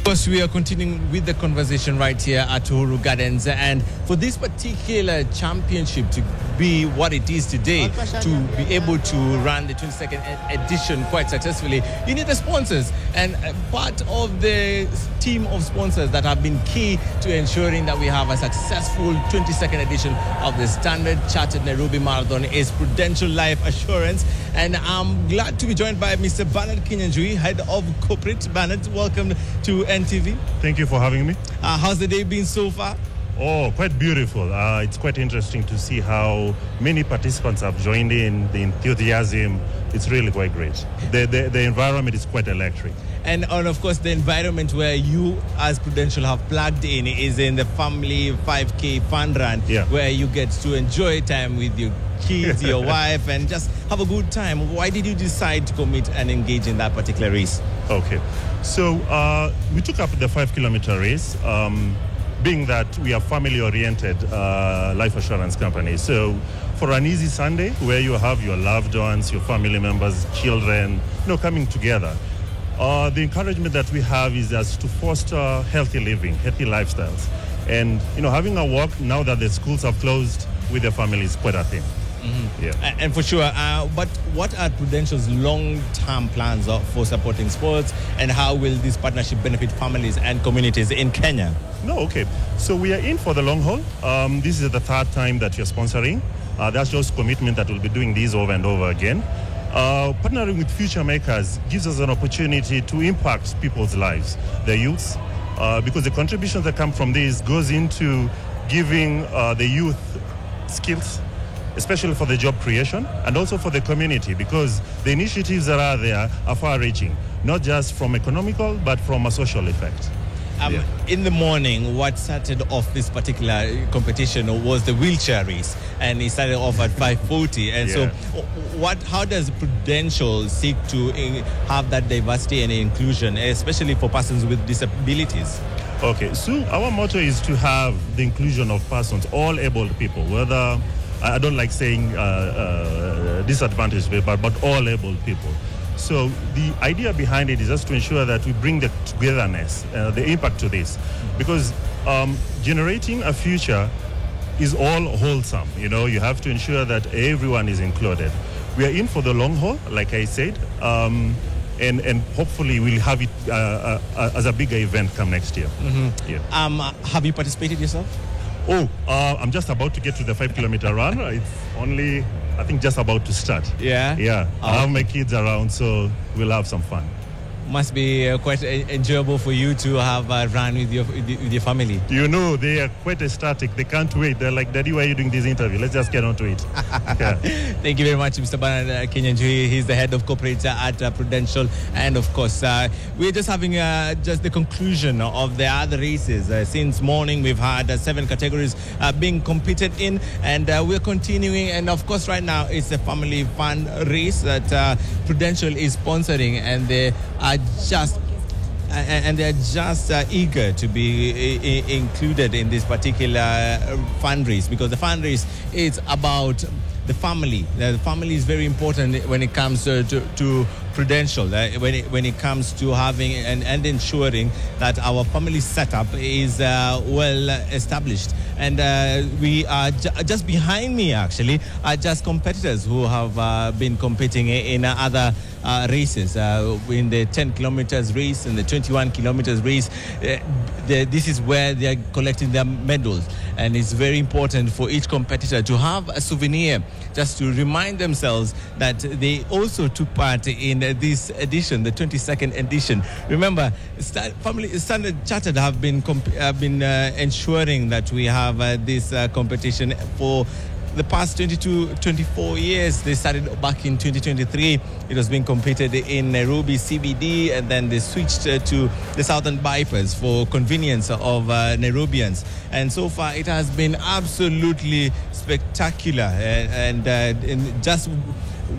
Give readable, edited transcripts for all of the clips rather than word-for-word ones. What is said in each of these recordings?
Of course, we are continuing with the conversation right here at Uhuru Gardens, and for this particular championship to be what it is today, to be able to run the 22nd edition quite successfully, you need the sponsors, and part of the team of sponsors that have been key to ensuring that we have a successful 22nd edition of the Standard Chartered Nairobi Marathon is Prudential Life Assurance, and I'm glad to be joined by Mr. Bernard Kinyanjui, Head of Corporate. Bernard, welcome to NTV. Thank you for having me. How's the day been so far? Oh, quite beautiful. It's quite interesting to see how many participants have joined in, the enthusiasm. It's really quite great. The environment is quite electric. And of course, the environment where you as Prudential have plugged in is in the family 5K fun run, where you get to enjoy time with your kids, your wife, and just have a good time. Why did you decide to commit and engage in that particular race? Okay. So we took up the 5-kilometer race, being that we are family-oriented life assurance company. So for an easy Sunday where you have your loved ones, your family members, children, coming together, the encouragement that we have is as to foster healthy living, healthy lifestyles. And, having a walk now that the schools have closed with the family is quite a thing. Mm-hmm. Yeah. And for sure, but what are Prudential's long-term plans for supporting sports, and how will this partnership benefit families and communities in Kenya? Okay. So we are in for the long haul. This is the third time that you're sponsoring. That's just commitment that we'll be doing this over and over again. Partnering with future makers gives us an opportunity to impact people's lives, their youths, because the contributions that come from this goes into giving the youth skills, especially for the job creation, and also for the community, because the initiatives that are there are far-reaching, not just from economical, but from a social effect. In the morning, what started off this particular competition was the wheelchair race, and it started off at 5:40. And so, how does Prudential seek to have that diversity and inclusion, especially for persons with disabilities? Okay, so our motto is to have the inclusion of persons, all able people, whether, I don't like saying disadvantaged people, but all able people. So the idea behind it is just to ensure that we bring the togetherness, the impact to this. Because generating a future is all wholesome. You have to ensure that everyone is included. We are in for the long haul, like I said, and hopefully we'll have it as a bigger event come next year. Mm-hmm. Yeah. Have you participated yourself? I'm just about to get to the 5-kilometer run. It's only, I think, just about to start. Yeah? I have my kids around, so we'll have some fun. Must be quite enjoyable for you to have a run with your family. They are quite ecstatic. They can't wait. They're like, Daddy, why are you doing this interview? Let's just get on to it. Yeah. Thank you very much, Mr. Bernard Kinyanjui. He's the head of corporate at Prudential. And of course, we're just having just the conclusion of the other races. Since morning, we've had 7 categories being competed in, and we're continuing. And of course, right now, it's a family fun race that Prudential is sponsoring, and they are just eager to be included in this particular fundraise, because the fundraise is about the family. The family is very important when it comes to Prudential, when it comes to having and ensuring that our family setup is well established. And we are just behind me, actually, are just competitors who have been competing in other races, in the 10 kilometers race and the 21 kilometers race. This is where they are collecting their medals, and it's very important for each competitor to have a souvenir just to remind themselves that they also took part in this edition, the 22nd edition. Remember, Standard Chartered have been ensuring that we have this competition for the past 24 years. They started back in 2023. It was being competed in Nairobi CBD, and then they switched to the Southern Bypass for convenience of Nairobians. And so far, it has been absolutely spectacular. And just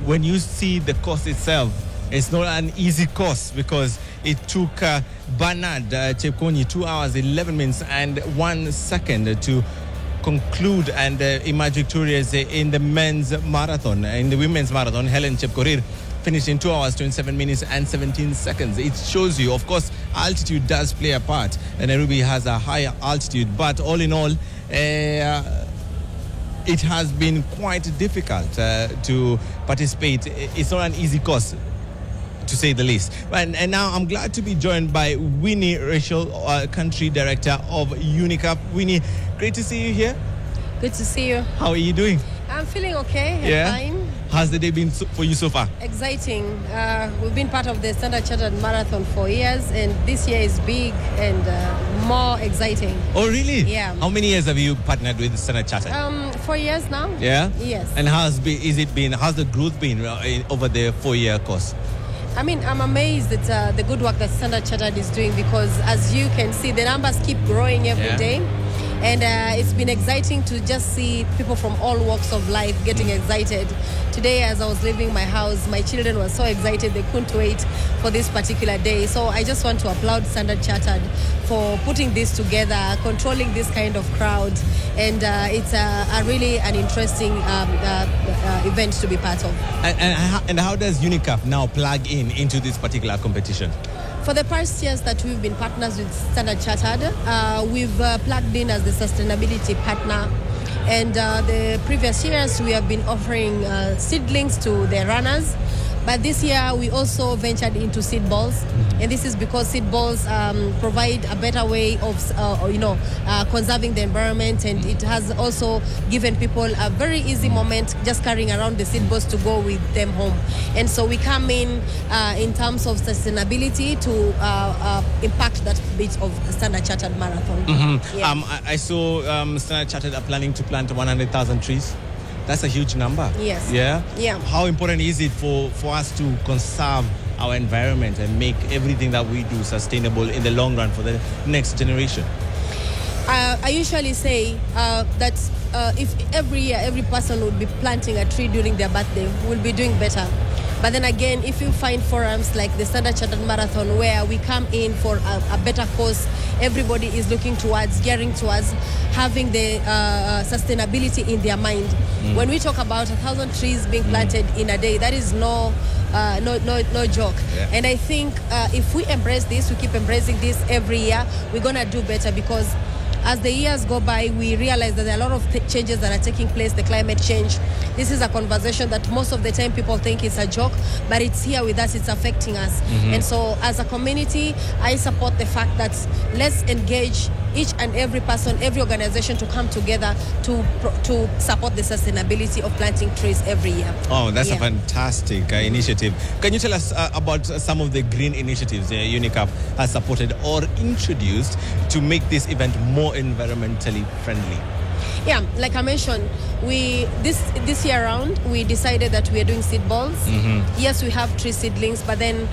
when you see the course itself, it's not an easy course, because it took Bernard Chepkonyi 2 hours, 11 minutes, and 1 second to conclude and emerge victorious in the men's marathon. In the women's marathon, Helen Chepkorir finished in 2 hours, 27 minutes and 17 seconds. It shows you, of course, altitude does play a part. And Nairobi has a higher altitude, but all in all, it has been quite difficult to participate. It's not an easy course, to say the least. And now I'm glad to be joined by Winnie Rachel, Country Director of UNICAP. Winnie, great to see you here. Good to see you. How are you doing? I'm feeling okay. Yeah? Fine. How's the day been for you so far? Exciting. We've been part of the Standard Chartered Marathon for years, and this year is big and more exciting. Oh, really? Yeah. How many years have you partnered with Standard Chartered? 4 years now. Yeah? Yes. And how's the growth been over the 4-year course? I mean, I'm amazed at the good work that Standard Chartered is doing, because as you can see, the numbers keep growing every day. And it's been exciting to just see people from all walks of life getting excited. Today, as I was leaving my house, my children were so excited, they couldn't wait for this particular day. So I just want to applaud Standard Chartered for putting this together, controlling this kind of crowd. And it's a really an interesting event to be part of. And how does UNICAP now plug into this particular competition? For the past years that we've been partners with Standard Chartered, we've plugged in as the sustainability partner. And the previous years, we have been offering seedlings to the runners. But this year, we also ventured into seed balls. And this is because seed balls provide a better way of, conserving the environment. And it has also given people a very easy moment just carrying around the seed balls to go with them home. And so we come in terms of sustainability to impact that bit of Standard Chartered Marathon. Mm-hmm. Yeah. I saw Standard Chartered are planning to plant 100,000 trees. That's a huge number. Yes. Yeah? Yeah. How important is it for us to conserve our environment and make everything that we do sustainable in the long run for the next generation? I usually say that if every year every person would be planting a tree during their birthday, we'll be doing better. But then again, if you find forums like the Standard Chartered Marathon, where we come in for a better cause, everybody is looking towards, gearing towards having the sustainability in their mind. When we talk about 1,000 trees being planted in a day, that is no joke. Yeah. And I think if we embrace this, we keep embracing this every year, we're going to do better, because as the years go by, we realize that there are a lot of changes that are taking place, the climate change. This is a conversation that most of the time people think it's a joke, but it's here with us, it's affecting us. And so as a community, I support the fact that let's engage each and every person, every organization to come together to support the sustainability of planting trees every year. Oh, that's a fantastic initiative. Can you tell us about some of the green initiatives UNICAP has supported or introduced to make this event more environmentally friendly? Yeah, like I mentioned, this year around we decided that we are doing seed balls. Yes, we have tree seedlings, but then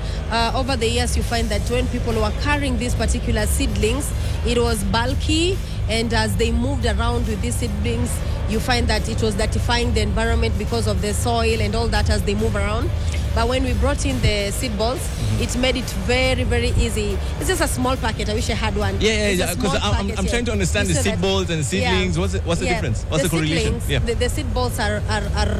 over the years you find that when people were carrying these particular seedlings, it was bulky, and as they moved around with these seedlings, you find that it was dirtifying the environment because of the soil and all that as they move around. But when we brought in the seed balls, it made it very, very easy. It's just a small packet. I wish I had one. Yeah, because I'm trying to understand the seed balls and the seedlings. Yeah. What's the difference? What's the correlation? The seed balls are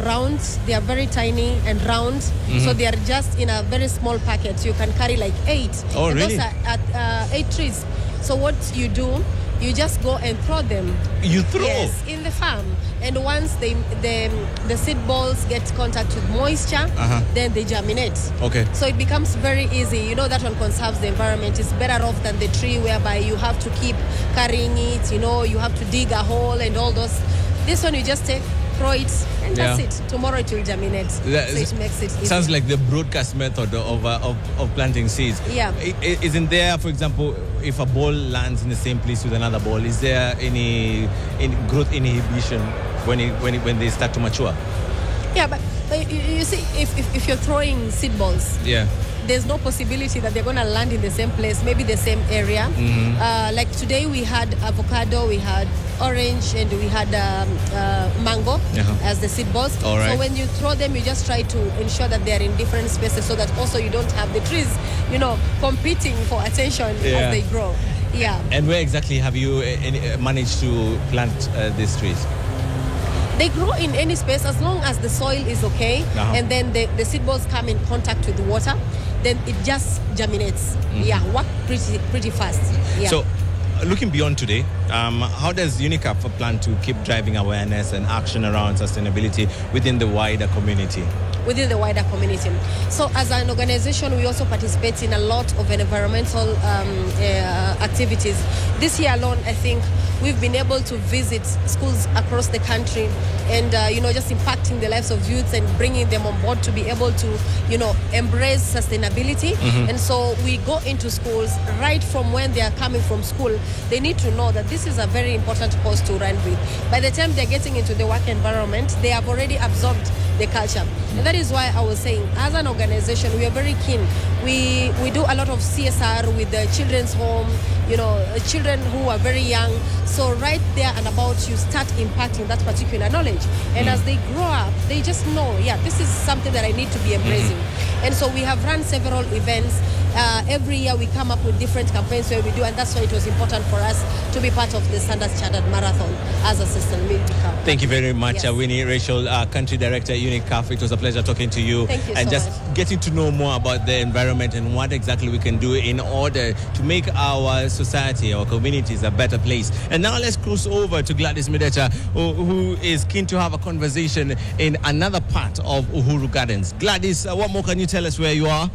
round. They are very tiny and round. So they are just in a very small packet. You can carry like 8. Oh, and really? Those are 8 trees. So what you do, you just go and throw them. You throw? Yes, in the farm. And once the seed balls get contact with moisture, then they germinate. Okay. So it becomes very easy. You know, that one conserves the environment. It's better off than the tree whereby you have to keep carrying it, you know, you have to dig a hole and all those. This one you just take, throw it, and that's it. Tomorrow it will germinate. So it makes it easy. Sounds like the broadcast method of planting seeds. Yeah. Isn't there, for example, if a ball lands in the same place with another ball, is there any growth inhibition when they start to mature? Yeah, but you see, if you're throwing seed balls, there's no possibility that they're going to land in the same place, maybe the same area. Like today we had avocado, we had orange, and we had mango as the seed balls. All right. So when you throw them, you just try to ensure that they're in different spaces so that also you don't have the trees, you know, competing for attention as they grow. Yeah. And where exactly have you managed to plant these trees? They grow in any space as long as the soil is okay, and then the seed balls come in contact with the water, then it just germinates. Yeah, work pretty fast. Yeah. So, looking beyond today, how does UNICAF plan to keep driving awareness and action around sustainability within the wider community? Within the wider community. So as an organization, we also participate in a lot of environmental activities. This year alone, I think we've been able to visit schools across the country and, just impacting the lives of youths and bringing them on board to be able to, embrace sustainability. And so we go into schools right from when they are coming from school. They need to know that this is a very important cause to run with. By the time they're getting into the work environment, they have already absorbed the culture. And that is why I was saying, as an organization, we are very keen. We do a lot of CSR with the children's home, children who are very young. So right there and about, you start impacting that particular knowledge. And as they grow up, they just know, this is something that I need to be embracing. And so we have run several events. Every year we come up with different campaigns where we do, and that's why it was important for us to be part of the Standards Chartered Marathon as a sustainability campaign. Thank you very much, Winnie Rachel, Country Director at UNICAF. It was a pleasure talking to you. Thank you and so just much. Getting to know more about the environment and what exactly we can do in order to make our society, our communities a better place. And now let's cross over to Gladys Mideta, who is keen to have a conversation in another part of Uhuru Gardens. Gladys, what more can you tell us where you are?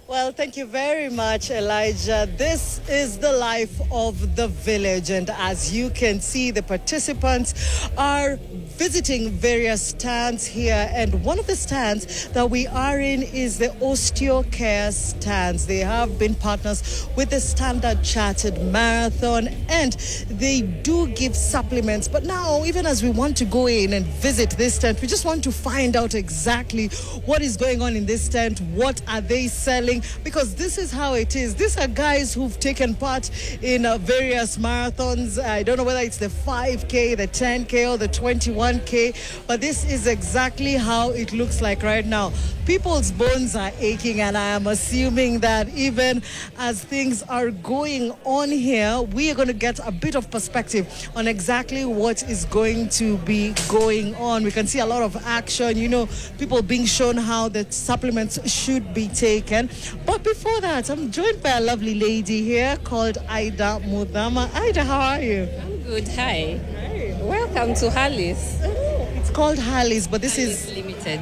Well, thank you very much, Elijah. This is the life of the village. And as you can see, the participants are visiting various stands here. And one of the stands that we are in is the Osteocare stands. They have been partners with the Standard Chartered Marathon, and they do give supplements. But now, even as we want to go in and visit this tent, we just want to find out exactly what is going on in this tent. What are they selling? Because this is how it is. These are guys who've taken part in various marathons. I don't know whether it's the 5K, the 10K, or the 21K, but this is exactly how it looks like right now. People's bones are aching, and I am assuming that even as things are going on here, we are going to get a bit of perspective on exactly what is going to be going on. We can see a lot of action, people being shown how the supplements should be taken. But before that, I'm joined by a lovely lady here called Ida Mudama. Ida, how are you? I'm good. Hi. Welcome to Harleys. It's called Harleys, but this Harleys is Limited.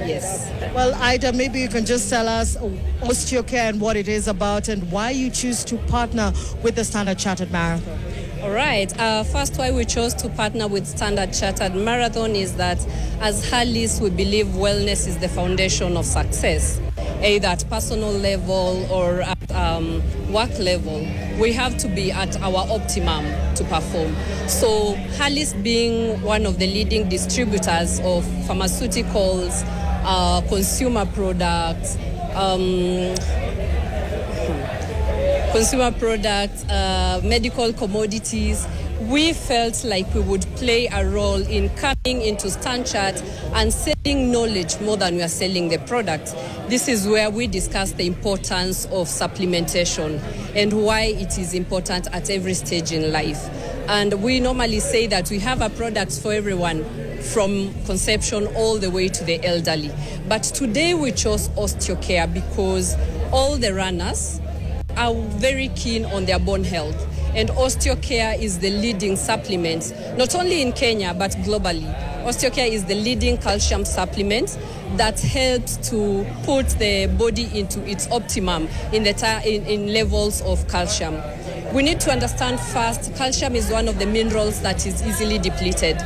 Yes. Well, Ida, maybe you can just tell us Osteocare and what it is about and why you choose to partner with the Standard Chartered Marathon. All right. First, why we chose to partner with Standard Chartered Marathon is that as Harleys, we believe wellness is the foundation of success, either at personal level or at work level. We have to be at our optimum to perform. So Harleys, being one of the leading distributors of pharmaceuticals, consumer products, medical commodities, we felt like we would play a role in coming into StanChart and selling knowledge more than we are selling the product. This is where we discuss the importance of supplementation and why it is important at every stage in life. And we normally say that we have a product for everyone, from conception all the way to the elderly. But today we chose Osteocare because all the runners are very keen on their bone health. And Osteocare is the leading supplement, not only in Kenya, but globally. Osteocare is the leading calcium supplement that helps to put the body into its optimum in levels of calcium. We need to understand first, calcium is one of the minerals that is easily depleted,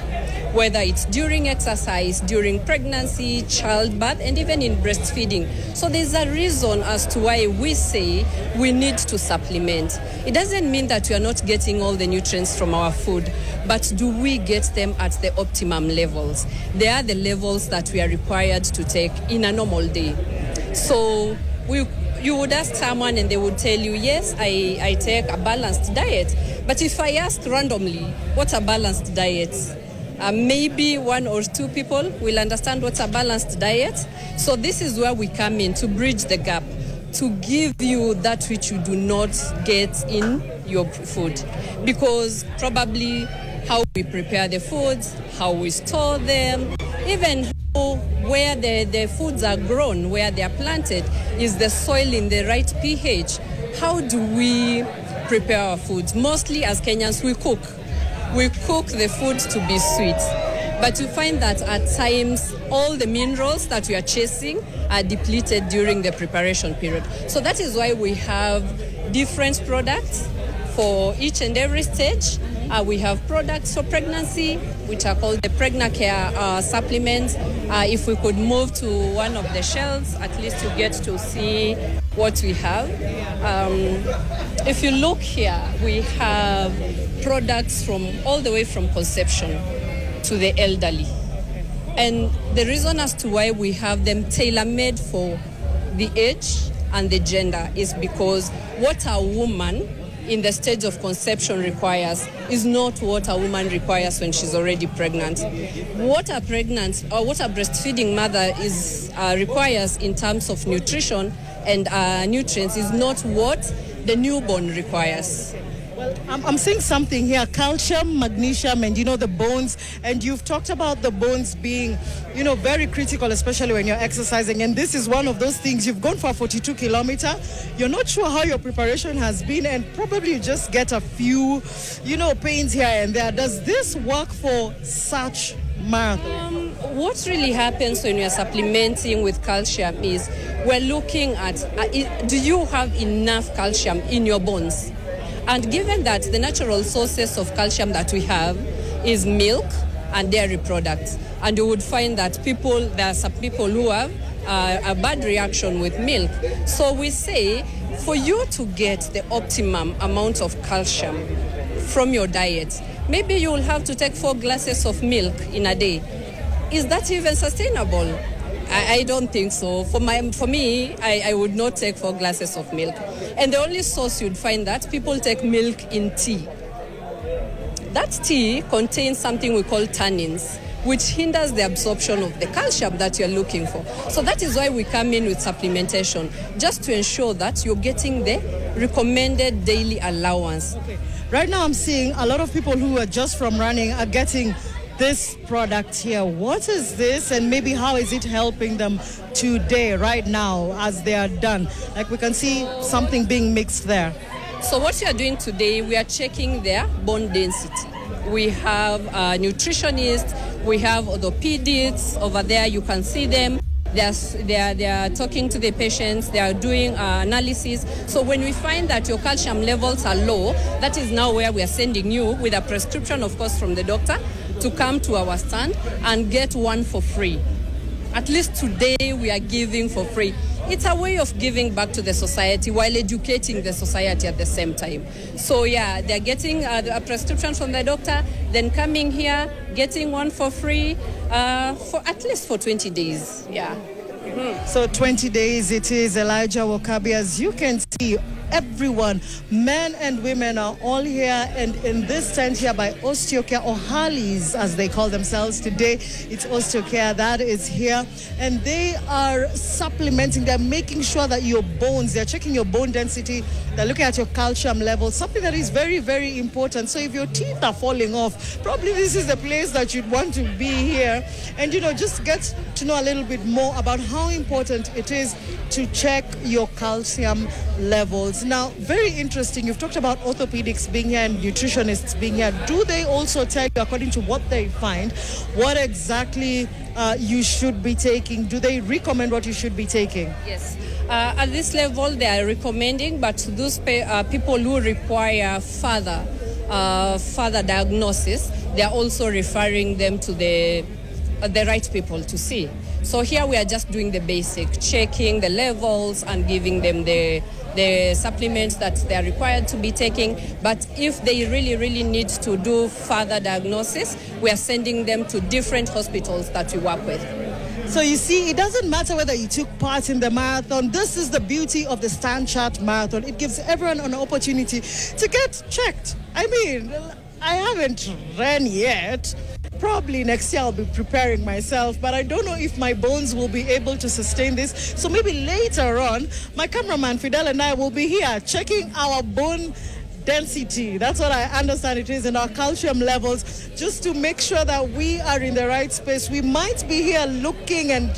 whether it's during exercise, during pregnancy, childbirth, and even in breastfeeding. So there's a reason as to why we say we need to supplement. It doesn't mean that we are not getting all the nutrients from our food, but do we get them at the optimum levels? They are the levels that we are required to take in a normal day. So you would ask someone and they would tell you, yes, I take a balanced diet. But if I ask randomly, what's a balanced diet? Maybe one or two people will understand what's a balanced diet. So this is where we come in to bridge the gap, to give you that which you do not get in your food, because probably how we prepare the foods, how we store them, even where the foods are grown, where they are planted, is the soil in the right pH? How do we prepare our foods? Mostly as Kenyans, we cook. We cook the food to be sweet. But you find that at times all the minerals that we are chasing are depleted during the preparation period. So that is why we have different products for each and every stage. We have products for pregnancy, which are called the PregnaCare supplements. If we could move to one of the shelves, at least you get to see what we have. If you look here, we have products from all the way from conception to the elderly. And the reason as to why we have them tailor-made for the age and the gender is because what a woman in the stage of conception requires is not what a woman requires when she's already pregnant. What a breastfeeding mother requires in terms of nutrition and nutrients is not what the newborn requires. Well, I'm seeing something here, calcium, magnesium, and the bones. And you've talked about the bones being, very critical, especially when you're exercising. And this is one of those things. You've gone for a 42 kilometer. You're not sure how your preparation has been, and probably you just get a few, pains here and there. Does this work for such marathon? What really happens when you're supplementing with calcium is we're looking at, do you have enough calcium in your bones? And given that the natural sources of calcium that we have is milk and dairy products, and you would find that there are some people who have a bad reaction with milk. So we say for you to get the optimum amount of calcium from your diet, maybe you will have to take 4 glasses of milk in a day. Is that even sustainable? I don't think so. For me, I would not take 4 glasses of milk. And the only source you'd find that people take milk in tea. That tea contains something we call tannins, which hinders the absorption of the calcium that you're looking for. So that is why we come in with supplementation, just to ensure that you're getting the recommended daily allowance. Okay. Right now I'm seeing a lot of people who are just from running are getting this product here. What is this, and maybe how is it helping them today, right now, as they are done? Like we can see something being mixed there. So what we are doing today, we are checking their bone density. We have nutritionists, we have orthopedics over there. You can see them. They are talking to the patients. They are doing analysis. So when we find that your calcium levels are low, that is now where we are sending you with a prescription, of course, from the doctor, to come to our stand and get one for free. At least today we are giving for free. It's a way of giving back to the society while educating the society at the same time. So yeah, they're getting a prescription from the doctor, then coming here, getting one for free for at least for 20 days. Yeah. Mm-hmm. So 20 days it is, Elijah Wakabi. As you can see, everyone, men and women, are all here, and in this tent here by Osteocare, or Harleys as they call themselves today, it's Osteocare that is here, and they are supplementing. They're making sure that your bones, they're checking your bone density, they're looking at your calcium levels, something that is very, very important. So if your teeth are falling off, probably this is the place that you'd want to be here, and just get to know a little bit more about how important it is to check your calcium levels. Now, very interesting, you've talked about orthopedics being here and nutritionists being here. Do they also tell you, according to what they find, what exactly you should be taking? Do they recommend what you should be taking? Yes. At this level, they are recommending, but to those people who require further diagnosis, they are also referring them to the right people to see. So here we are just doing the basic, checking the levels and giving them the supplements that they are required to be taking. But if they really, really need to do further diagnosis, we are sending them to different hospitals that we work with. So you see, it doesn't matter whether you took part in the marathon. This is the beauty of the Stand Chart Marathon. It gives everyone an opportunity to get checked. I mean, I haven't ran yet. Probably next year I'll be preparing myself, but I don't know if my bones will be able to sustain this. So maybe later on, my cameraman Fidel and I will be here checking our bone density. That's what I understand it is, in our calcium levels, just to make sure that we are in the right space. We might be here looking and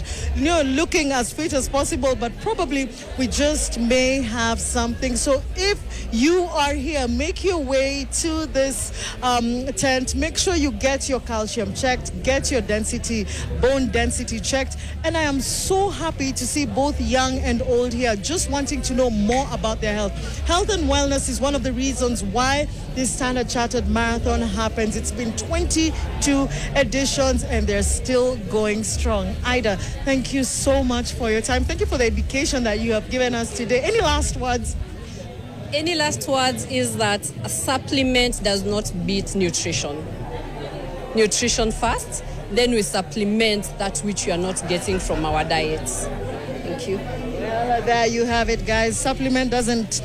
looking as fit as possible, but probably we just may have something. So if you are here, make your way to this tent. Make sure you get your calcium checked, get your density, bone density checked. And I am so happy to see both young and old here, just wanting to know more about their health. Health and wellness is one of the reasons why this Standard Chartered Marathon happens. It's been 22 editions and they're still going strong. Ida, thank you so much for your time. Thank you for the education that you have given us today. Any last words? Any last words is that a supplement does not beat nutrition. Nutrition first, then we supplement that which we are not getting from our diets. Thank you. Well, there you have it, guys. Supplement doesn't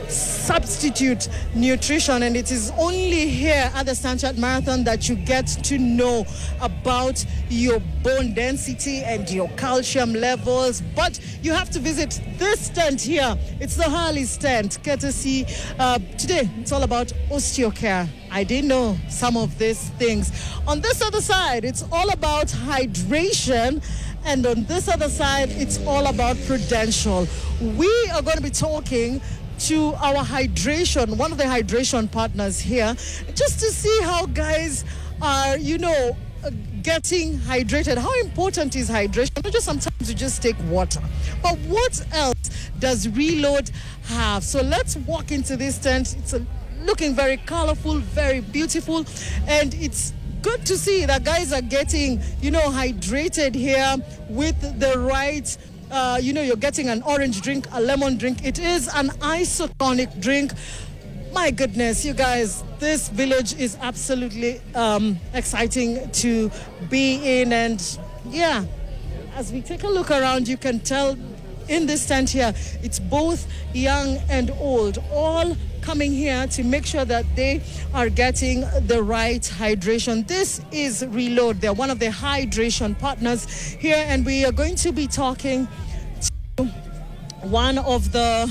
substitute nutrition, and it is only here at the Standard Marathon that you get to know about your bone density and your calcium levels. But you have to visit this tent here. It's the Harley's tent, courtesy. Today, it's all about osteocare. I didn't know some of these things. On this other side, it's all about hydration. And on this other side, it's all about Prudential. We are going to be talking to our hydration, one of the hydration partners here, just to see how guys are, getting hydrated. How important is hydration? Not just sometimes you just take water, but what else does Reload have? So let's walk into this tent. It's looking very colorful, very beautiful, and it's good to see that guys are getting, hydrated here with the right. You're getting an orange drink, a lemon drink. It is an isotonic drink. My goodness, you guys, this village is absolutely exciting to be in. And yeah, as we take a look around, you can tell in this tent here, it's both young and old, all coming here to make sure that they are getting the right hydration. This is Reload. They're one of the hydration partners here, and we are going to be talking to one of the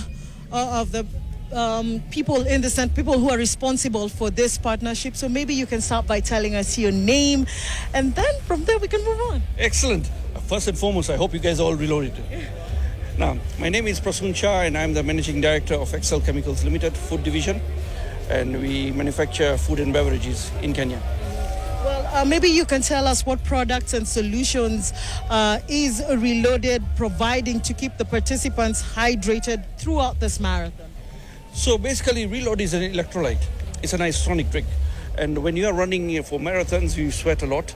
people in the tent, people who are responsible for this partnership. So maybe you can start by telling us your name, and then from there we can move on. Excellent. First and foremost, I hope you guys are all reloaded. Now, my name is Prasun Shah, and I'm the Managing Director of Excel Chemicals Limited, Food Division, and we manufacture food and beverages in Kenya. Well, maybe you can tell us what products and solutions is Reloaded providing to keep the participants hydrated throughout this marathon. So basically, Reload is an electrolyte. It's an isotonic drink. And when you are running for marathons, you sweat a lot.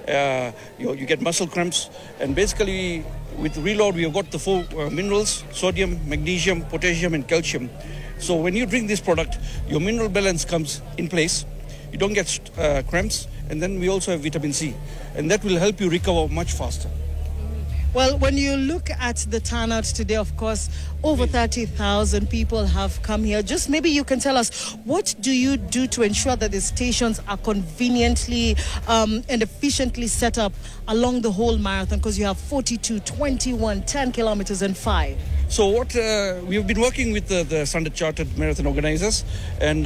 You get muscle cramps. And basically, with Reload, we have got the four minerals: sodium, magnesium, potassium, and calcium. So when you drink this product, your mineral balance comes in place. You don't get cramps. And then we also have vitamin C. And that will help you recover much faster. Well, when you look at the turnout today, of course, over 30,000 people have come here. Just maybe you can tell us, what do you do to ensure that the stations are conveniently and efficiently set up along the whole marathon? Because you have 42, 21, 10 kilometers and 5. So what we have been working with the Standard Chartered Marathon organizers, and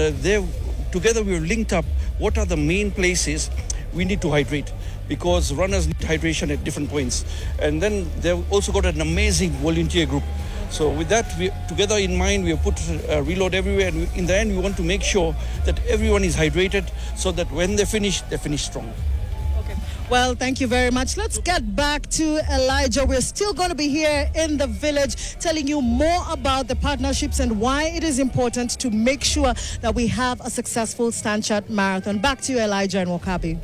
together we've linked up what are the main places we need to hydrate, because runners need hydration at different points. And then they've also got an amazing volunteer group. So with that, together in mind, we have put Reload everywhere. And in the end, we want to make sure that everyone is hydrated so that when they finish strong. Okay. Well, thank you very much. Let's get back to Elijah. We're still going to be here in the village telling you more about the partnerships and why it is important to make sure that we have a successful Standard Marathon. Back to you, Elijah and Wakabi.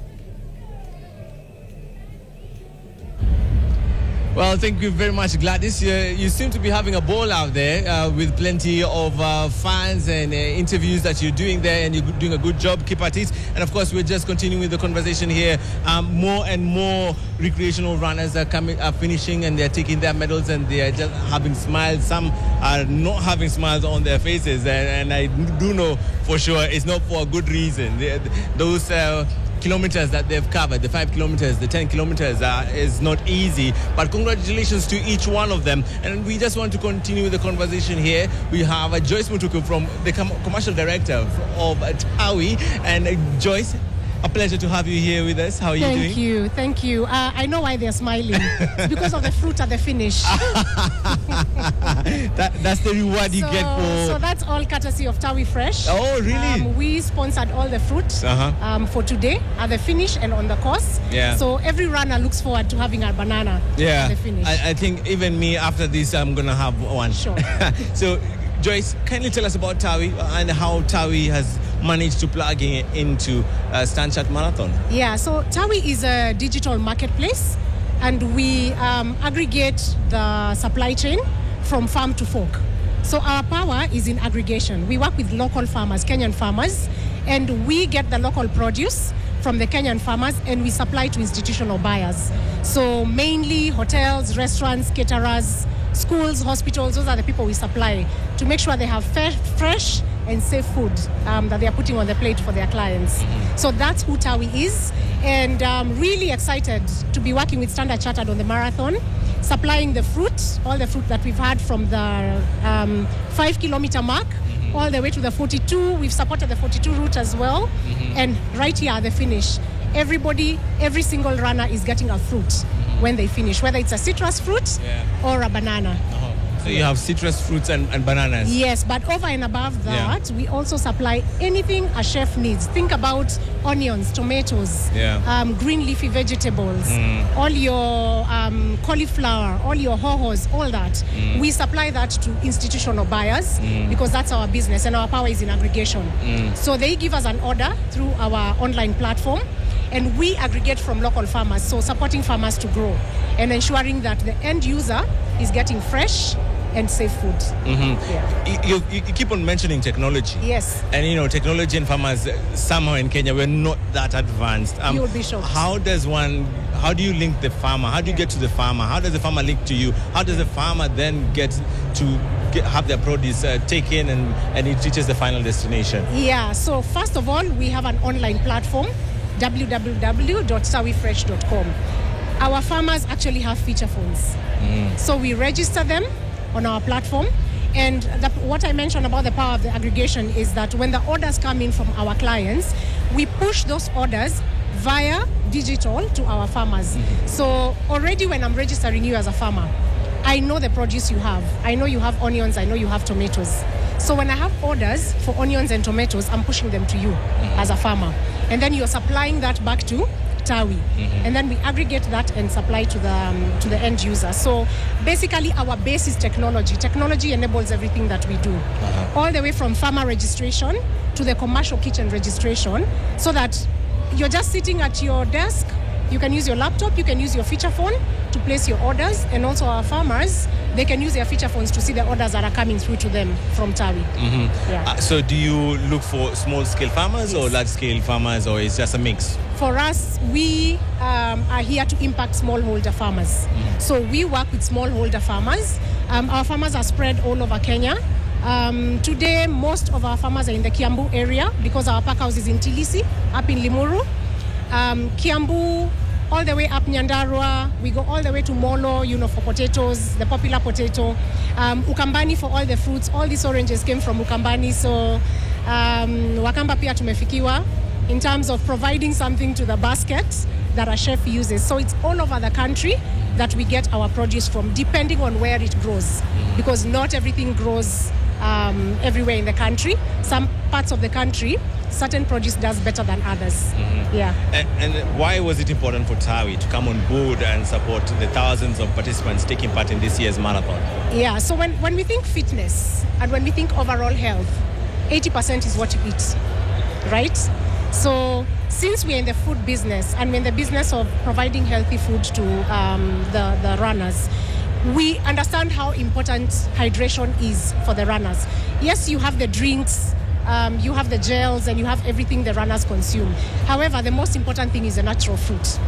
Well, thank you very much, Gladys. You seem to be having a ball out there with plenty of fans and interviews that you're doing there, and you're doing a good job. Keep at it. And of course, we're just continuing with the conversation here. More and more recreational runners are finishing, and they're taking their medals, and they are just having smiles. Some are not having smiles on their faces, and I do know for sure it's not for a good reason. Those kilometers that they've covered, the 5 kilometers, the 10 kilometers, is not easy. But congratulations to each one of them. And we just want to continue the conversation here. We have Joyce Mutuku from the commercial director of TAWI. And Joyce, a pleasure to have you here with us. How are you doing? Thank you. I know why they're smiling. It's because of the fruit at the finish. That's the reward you get for... So that's all courtesy of TAWI Fresh. Oh, really? We sponsored all the fruit for today at the finish and on the course. Yeah. So every runner looks forward to having a banana at the finish. I think even me, after this, I'm going to have one. Sure. So, Joyce, kindly tell us about TAWI and how TAWI has managed to plug into Stanchart Marathon. Yeah, so TAWI is a digital marketplace, and we aggregate the supply chain from farm to fork. So our power is in aggregation. We work with local farmers, Kenyan farmers, and we get the local produce from the Kenyan farmers and we supply to institutional buyers. So mainly hotels, restaurants, caterers, schools, hospitals, those are the people we supply to make sure they have fresh and safe food that they are putting on the plate for their clients. So that's who TAWI is, and really excited to be working with Standard Chartered on the marathon, supplying the fruit, all the fruit that we've had from the 5 kilometer mark all the way to the 42. We've supported the 42 route as well, and right here at the finish, everybody, every single runner is getting a fruit when they finish, whether it's a citrus fruit or a banana. So you have citrus fruits and bananas. Yes, but over and above that, we also supply anything a chef needs. Think about onions, tomatoes, green leafy vegetables, all your cauliflower, all your ho-hos, all that. We supply that to institutional buyers because that's our business and our power is in aggregation. So they give us an order through our online platform, and we aggregate from local farmers, so supporting farmers to grow and ensuring that the end user is getting fresh and safe food. You keep on mentioning technology. Yes. And you know, technology and farmers, somehow in Kenya, we're not that advanced. You would be shocked. How do you link the farmer? How do you get to the farmer? How does the farmer link to you? How does the farmer then get to have their produce taken and it reaches the final destination? Yeah, so first of all, we have an online platform, www.tawifresh.com. Our farmers actually have feature phones. So we register them on our platform. And what I mentioned about the power of the aggregation is that when the orders come in from our clients, we push those orders via digital to our farmers. So already when I'm registering you as a farmer, I know the produce you have. I know you have onions, I know you have tomatoes. So when I have orders for onions and tomatoes, I'm pushing them to you as a farmer. And then you're supplying that back to TAWI. And then we aggregate that and supply to the end user. So basically our base is technology. Technology enables everything that we do. All the way from farmer registration to the commercial kitchen registration, so that you're just sitting at your desk. You can use your laptop, you can use your feature phone to place your orders, and also our farmers, they can use their feature phones to see the orders that are coming through to them from TAWI. So do you look for small-scale farmers or large-scale farmers, or is it just a mix? For us, we are here to impact smallholder farmers. So we work with smallholder farmers. Our farmers are spread all over Kenya. Today, most of our farmers are in the Kiambu area because our pack house is in Tilisi, up in Limuru. Kiambu, all the way up Nyandarua, we go all the way to Molo, for potatoes, the popular potato. Ukambani for all the fruits. All these oranges came from Ukambani, so Wakamba pia tumefikiwa in terms of providing something to the basket that a chef uses. So it's all over the country that we get our produce from, depending on where it grows, because not everything grows everywhere in the country. Some parts of the country, certain produce does better than others. And why was it important for TAWI to come on board and support the thousands of participants taking part in this year's marathon? So when we think fitness and when we think overall health, 80% is what you eat, right? So since we're in the food business and we're in the business of providing healthy food to the runners, we understand how important hydration is for the runners. Yes, you have the drinks, you have the gels, and you have everything the runners consume. However, the most important thing is the natural fruit.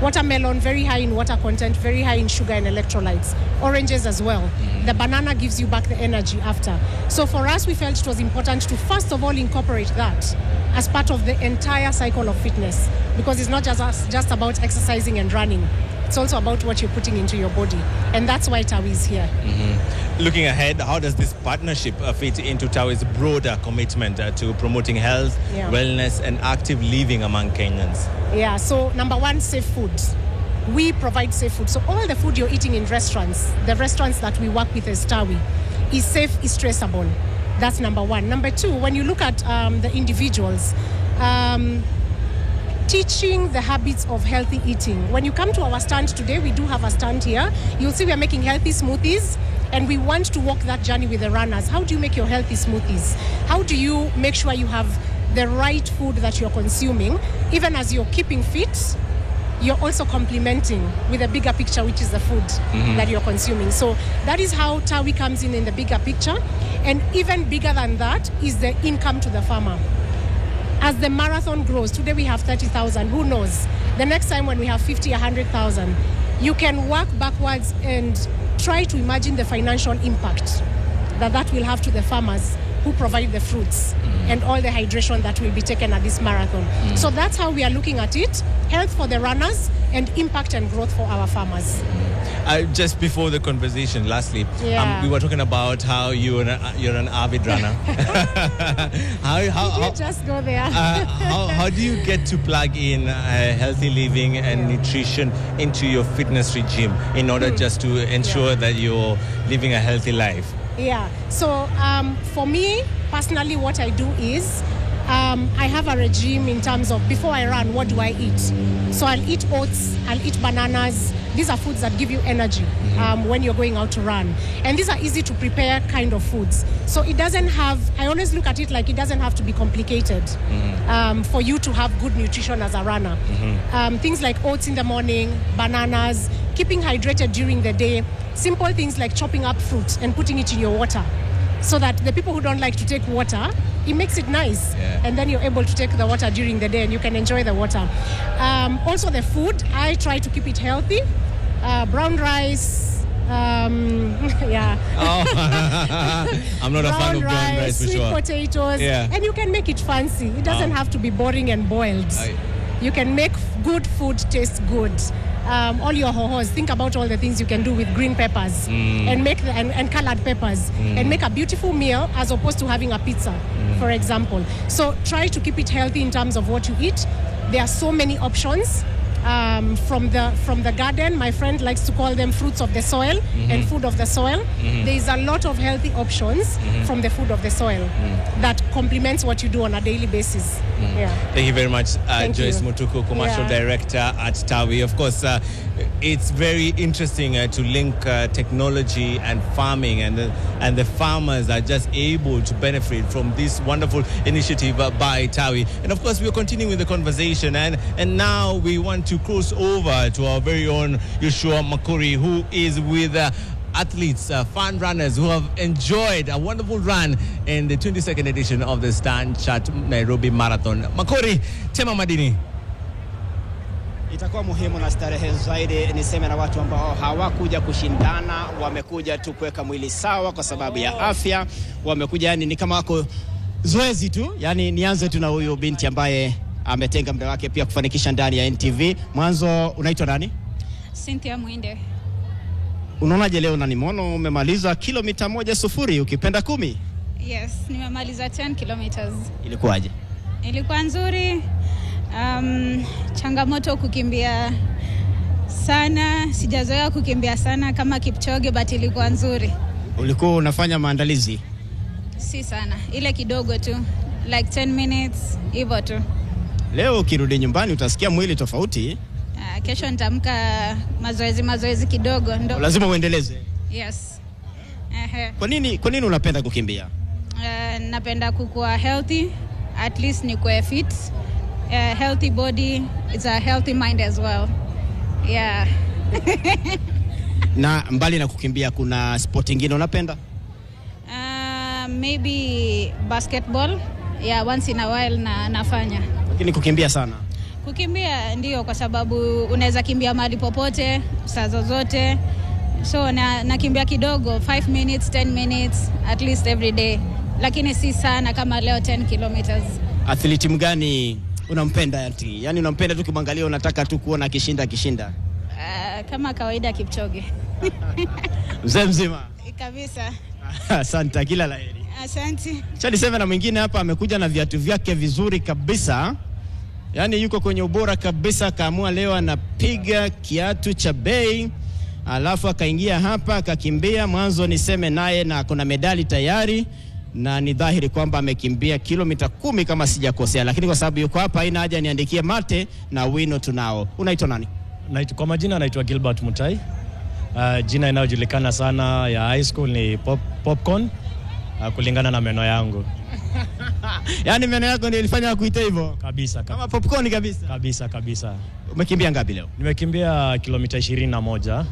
Watermelon, very high in water content, very high in sugar and electrolytes. Oranges as well. The banana gives you back the energy after. So for us, we felt it was important to first of all incorporate that as part of the entire cycle of fitness, because it's not just about exercising and running. It's also about what you're putting into your body. And that's why TAWI is here. Looking ahead, how does this partnership fit into TAWI's broader commitment to promoting health, wellness, and active living among Kenyans? Yeah, so number one, safe food. We provide safe food. So all the food you're eating in restaurants, the restaurants that we work with as TAWI, is safe, is traceable. That's number one. Number two, when you look at the individuals, teaching the habits of healthy eating. When you come to our stand today, we do have a stand here. You'll see we are making healthy smoothies, and we want to walk that journey with the runners. How do you make your healthy smoothies? How do you make sure you have the right food that you're consuming? Even as you're keeping fit, you're also complementing with a bigger picture, which is the food that you're consuming. So that is how TAWI comes in the bigger picture. And even bigger than that is the income to the farmer. As the marathon grows, today we have 30,000, who knows? The next time when we have 50, 100,000, you can work backwards and try to imagine the financial impact that will have to the farmers who provide the fruits and all the hydration that will be taken at this marathon. So that's how we are looking at it, health for the runners and impact and growth for our farmers. Just before the conversation, lastly, we were talking about how you're an avid runner. Did you just go there? How do you get to plug in healthy living and nutrition into your fitness regime in order just to ensure that you're living a healthy life? Yeah, so for me, personally, what I do is I have a regime in terms of before I run, what do I eat? So I'll eat oats, I'll eat bananas. These are foods that give you energy when you're going out to run. And these are easy to prepare kind of foods. So it doesn't have, I always look at it like it doesn't have to be complicated for you to have good nutrition as a runner. Things like oats in the morning, bananas, keeping hydrated during the day, simple things like chopping up fruit and putting it in your water. So that the people who don't like to take water, it makes it nice. And then you're able to take the water during the day and you can enjoy the water. Also the food, I try to keep it healthy. Brown rice, I'm not a fan of brown rice for sure. Sweet potatoes, and you can make it fancy. It doesn't have to be boring and boiled. You can make good food taste good. All your hohos, think about all the things you can do with green peppers and make and colored peppers and make a beautiful meal as opposed to having a pizza, for example. So try to keep it healthy in terms of what you eat. There are so many options. From the garden, my friend likes to call them fruits of the soil and food of the soil. There is a lot of healthy options from the food of the soil that complements what you do on a daily basis. Thank you very much, Joyce Mutuku, Commercial Director at TAWI. Of course, it's very interesting to link technology and farming, and the farmers are just able to benefit from this wonderful initiative by TAWI. And of course, we're continuing with the conversation, and now we want to cross over to our very own Yoshua Makuri, who is with athletes, fun runners who have enjoyed a wonderful run in the 22nd edition of the Stand Chat Nairobi Marathon. Makuri, tema madini. Itakuwa muhimu na starehe zaidi niseme na watu ambao hawakuja kushindana, wamekuja tu kuweka mwili sawa kwa sababu ya afya, wamekuja yani ni kama wako zoezi tu. Yani nianze tu na huyu binti ambaye ametenga muda wake pia kufanikisha ndani ya NTV. Mwanzo unaitwa nani? Cynthia Mwinde. Unaonaje leo na nimono umemaliza kilomita 1:0 ukipenda 10? Yes, nimemaliza 10 kilometers. Ilikuwaje? Ilikuwa nzuri. Changamoto kukimbia sana, sijazoea kukimbia sana kama Kipchoge, but ilikuwa nzuri. Ulikuwa unafanya maandalizi? Si sana, ile kidogo tu, like 10 minutes hivyo tu. Leo ukirudi nyumbani utasikia mwili tofauti. Kesho nitamka mazoezi kidogo ndo. Lazima uendeleze. Yes. Kwa nini unapenda kukimbia? Napenda kukua healthy, at least nikuwe fit. Healthy body is a healthy mind as well. Yeah. Na mbali na kukimbia kuna sport nyingine unapenda? Maybe basketball. Yeah, once in a while nafanya. Lakini kukimbia sana? Kukimbia ndio, kwa sababu unaweza kimbia mahali popote saa zozote. So nakimbia kidogo, 5 minutes, 10 minutes at least every day. Lakini si sana kama leo 10 kilometers. Athlete mgani unampenda ati? Yaani unampenda tu kimwangalia, unataka tu kuona kishinda? Kama kawaida Kipchoge. Mzee mzima. Kabisa. Asante, kila laheri. Asante. Chali 7 na mwingine hapa amekuja na viatu vyake vizuri kabisa. Yaani yuko kwenye ubora kabisa, kaamua leo anapiga kiatu cha bei. Alafu akaingia hapa akakimbia. Mwanzo niseme naye na kuna medali tayari, na ni dhahiri kwamba amekimbia kilomita 10 kama sijakosea, lakini kwa sababu yuko hapa haina haja niandikie mate na wino tunao. Unaitwa nani? Kwa majina naitwa Gilbert Mutai. Jina inayojulikana sana ya high school ni Popcorn, kulingana na meno yangu. Yaani meno yako ndio ilifanya kuita hivyo? Kabisa. Kama popcorn kabisa? Kabisa. Umekimbia ngapi leo? Nimekimbia kilomita 21.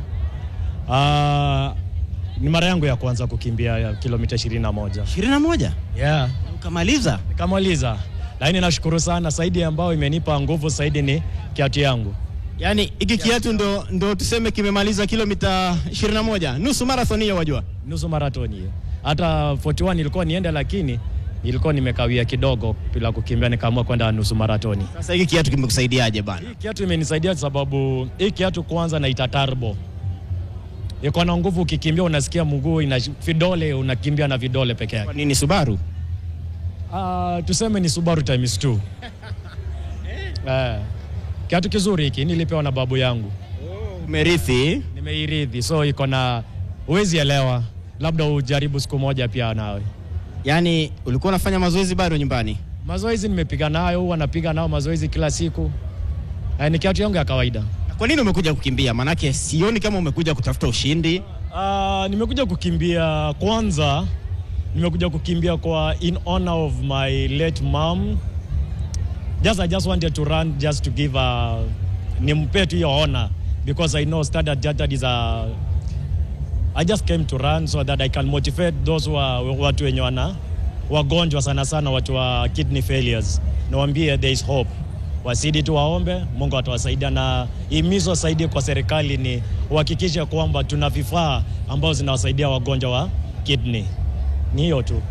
Ni mara yangu ya kwanza kukimbia kilomita 21. 21? Yeah. Ukamaliza? Nikamaliza. Lakini nashukuru sana, zaidi ambao imenipa nguvu zaidi ni kiatu yangu. Yaani hiki kiatu ndo tuseme kimemaliza kilomita 21. Nusu marathon hiyo wajua? Nusu marathon hiyo. Hata 41 ilikuwa niende, lakini ilikuwa nimekawia kidogo bila kukimbia, nikaamua kwenda nusu marathoni. Sasa hiki kiatu kimekusaidiaje bana? Hiki kiatu imenisaidia sababu hiki kiatu kwanza naita turbo. Iko na nguvu, ukikimbia unasikia mguu ina vidole, unakimbia na vidole peke yake. Kwa nini Subaru? Tuseme ni Subaru times 2. Kiatu kizuri hiki, nilipewa na babu yangu. Umerithi? Nimeirithi, so iko na uwezi elewa. Labda ujaribu siku moja pia nawe. Yaani ulikuwa unafanya mazoezi bado nyumbani? Mazoezi nimepiga nayo, huwa napiga nao mazoezi kila siku. Ni kiatu yangu ya kawaida. Kwa nini umekuja kukimbia? Manake sioni kama umekuja kutafuta ushindi. Nimekuja kukimbia kwanza. Nimekuja kukimbia kwa in honor of my late mom. I just wanted to run just to give nimpe tu hiyo honor, because I know Standard Chartered is I just came to run so that I can motivate those watu wenye wagonjwa sana watu wa kidney failures. Nawaambia there is hope. Wasidi tu waombe, Mungu atawasaidia, na himizo saidi kwa serikali ni uhakikisha kwamba tuna vifaa ambao zinawasaidia wagonjwa wa kidney. Ni hiyo tu.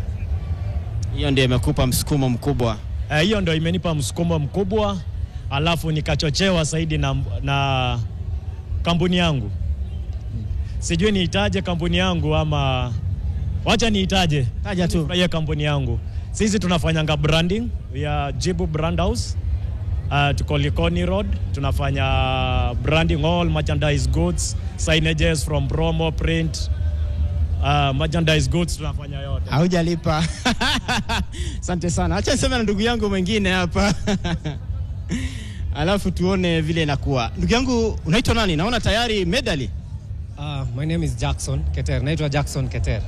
Hiyo ndio imekupa msukumo mkubwa. Hiyo ndio imenipa msukumo mkubwa, alafu nikachochewa zaidi na kampuni yangu. Sijui niitaje kampuni yangu ama wacha niitaje. Taja tu. Ya kampuni yangu. Sisi tunafanyanga branding ya Jibu Brand House. Tuko Likoni Road. Tunafanya branding all merchandise goods, signages from promo, print, merchandise goods tunafanya yote. Haujalipa. Asante sana. Acha niseme na ndugu yangu mwingine hapa. Alafu tuone vile inakuwa. Ndugu yangu unaitwa nani? Naona tayari medali. My name is Jackson Keter. Naitwa Jackson Keter.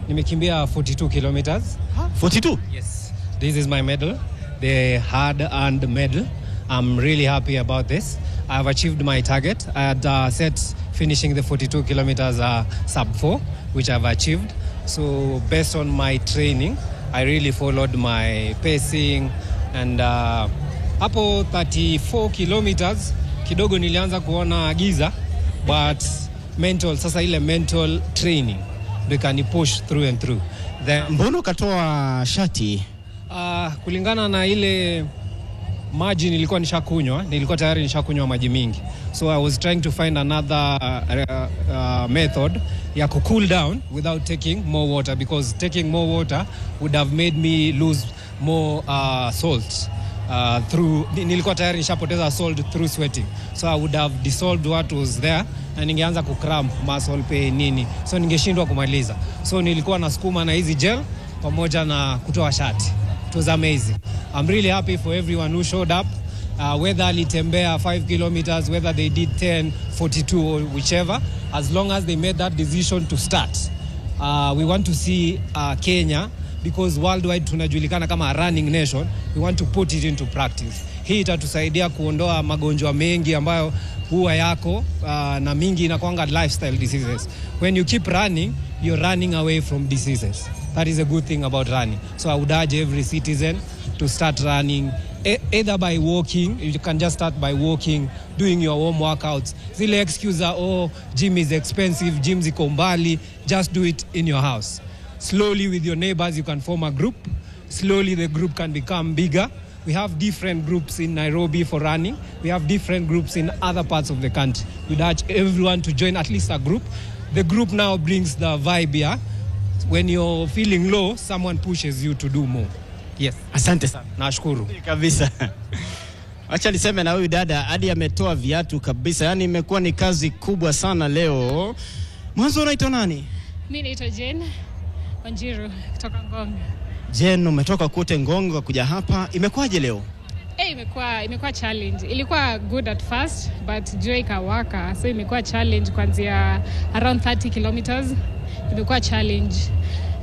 Nimekimbia 42 kilometers. 42? Yes. This is my medal, the hard-earned medal. I'm really happy about this. I've achieved my target. I had set finishing the 42 kilometers sub 4, which I've achieved. So based on my training, I really followed my pacing, and hapo 34 kilometers kidogo nilianza kuona giza, but sasa ile mental training they can push through and through. Mbona ukatoa shati? Kulingana na ile maji nilikuwa tayari nishakunywa maji mingi. So I was trying to find another method ya cool down without taking more water, because taking more water would have made me lose more salt. Nilikuwa tayari nishapoteza salt through sweating. So I would have dissolved what was there na ningeanza kucramp muscle pain nini. So ningeshindwa kumaliza. So nilikuwa nasukuma na hizi gel pamoja na kutoa shati. It was amazing. I'm really happy for everyone who showed up. Whether alitembea 5 kilometers, whether they did 10, 42 or whichever, as long as they made that decision to start. We want to see Kenya, because worldwide tunajulikana kama a running nation, we want to put it into practice. Hii itatusaidia kuondoa magonjwa mengi ambayo huwa yako na mingi inakuanga lifestyle diseases. When you keep running, you're running away from diseases. That is a good thing about running. So I would urge every citizen to start running either by walking, you can just start by walking, doing your home workouts. Zile excuse are, oh, gym is expensive, gym ziko mbali, just do it in your house. Slowly with your neighbors, you can form a group. Slowly the group can become bigger. We have different groups in Nairobi for running. We have different groups in other parts of the country. We'd urge everyone to join at least a group. The group now brings the vibe here. When you're feeling low, someone pushes you to do more. Yes. Asante sana. Nashukuru. Kabisa. Acha niseme na huyu dada hadi ametoa viatu kabisa. Yaani imekuwa ni kazi kubwa sana leo. Mwanzo unaitwa nani? Mimi naitwa Jane Wanjiru kutoka Ngong. Jane, umetoka kote Ngong kuja hapa. Imekuwaje leo? Imekuwa challenge. Ilikuwa good at first, but jua ikawaka. So imekuwa challenge kuanzia around 30 kilometers. Imekuwa challenge.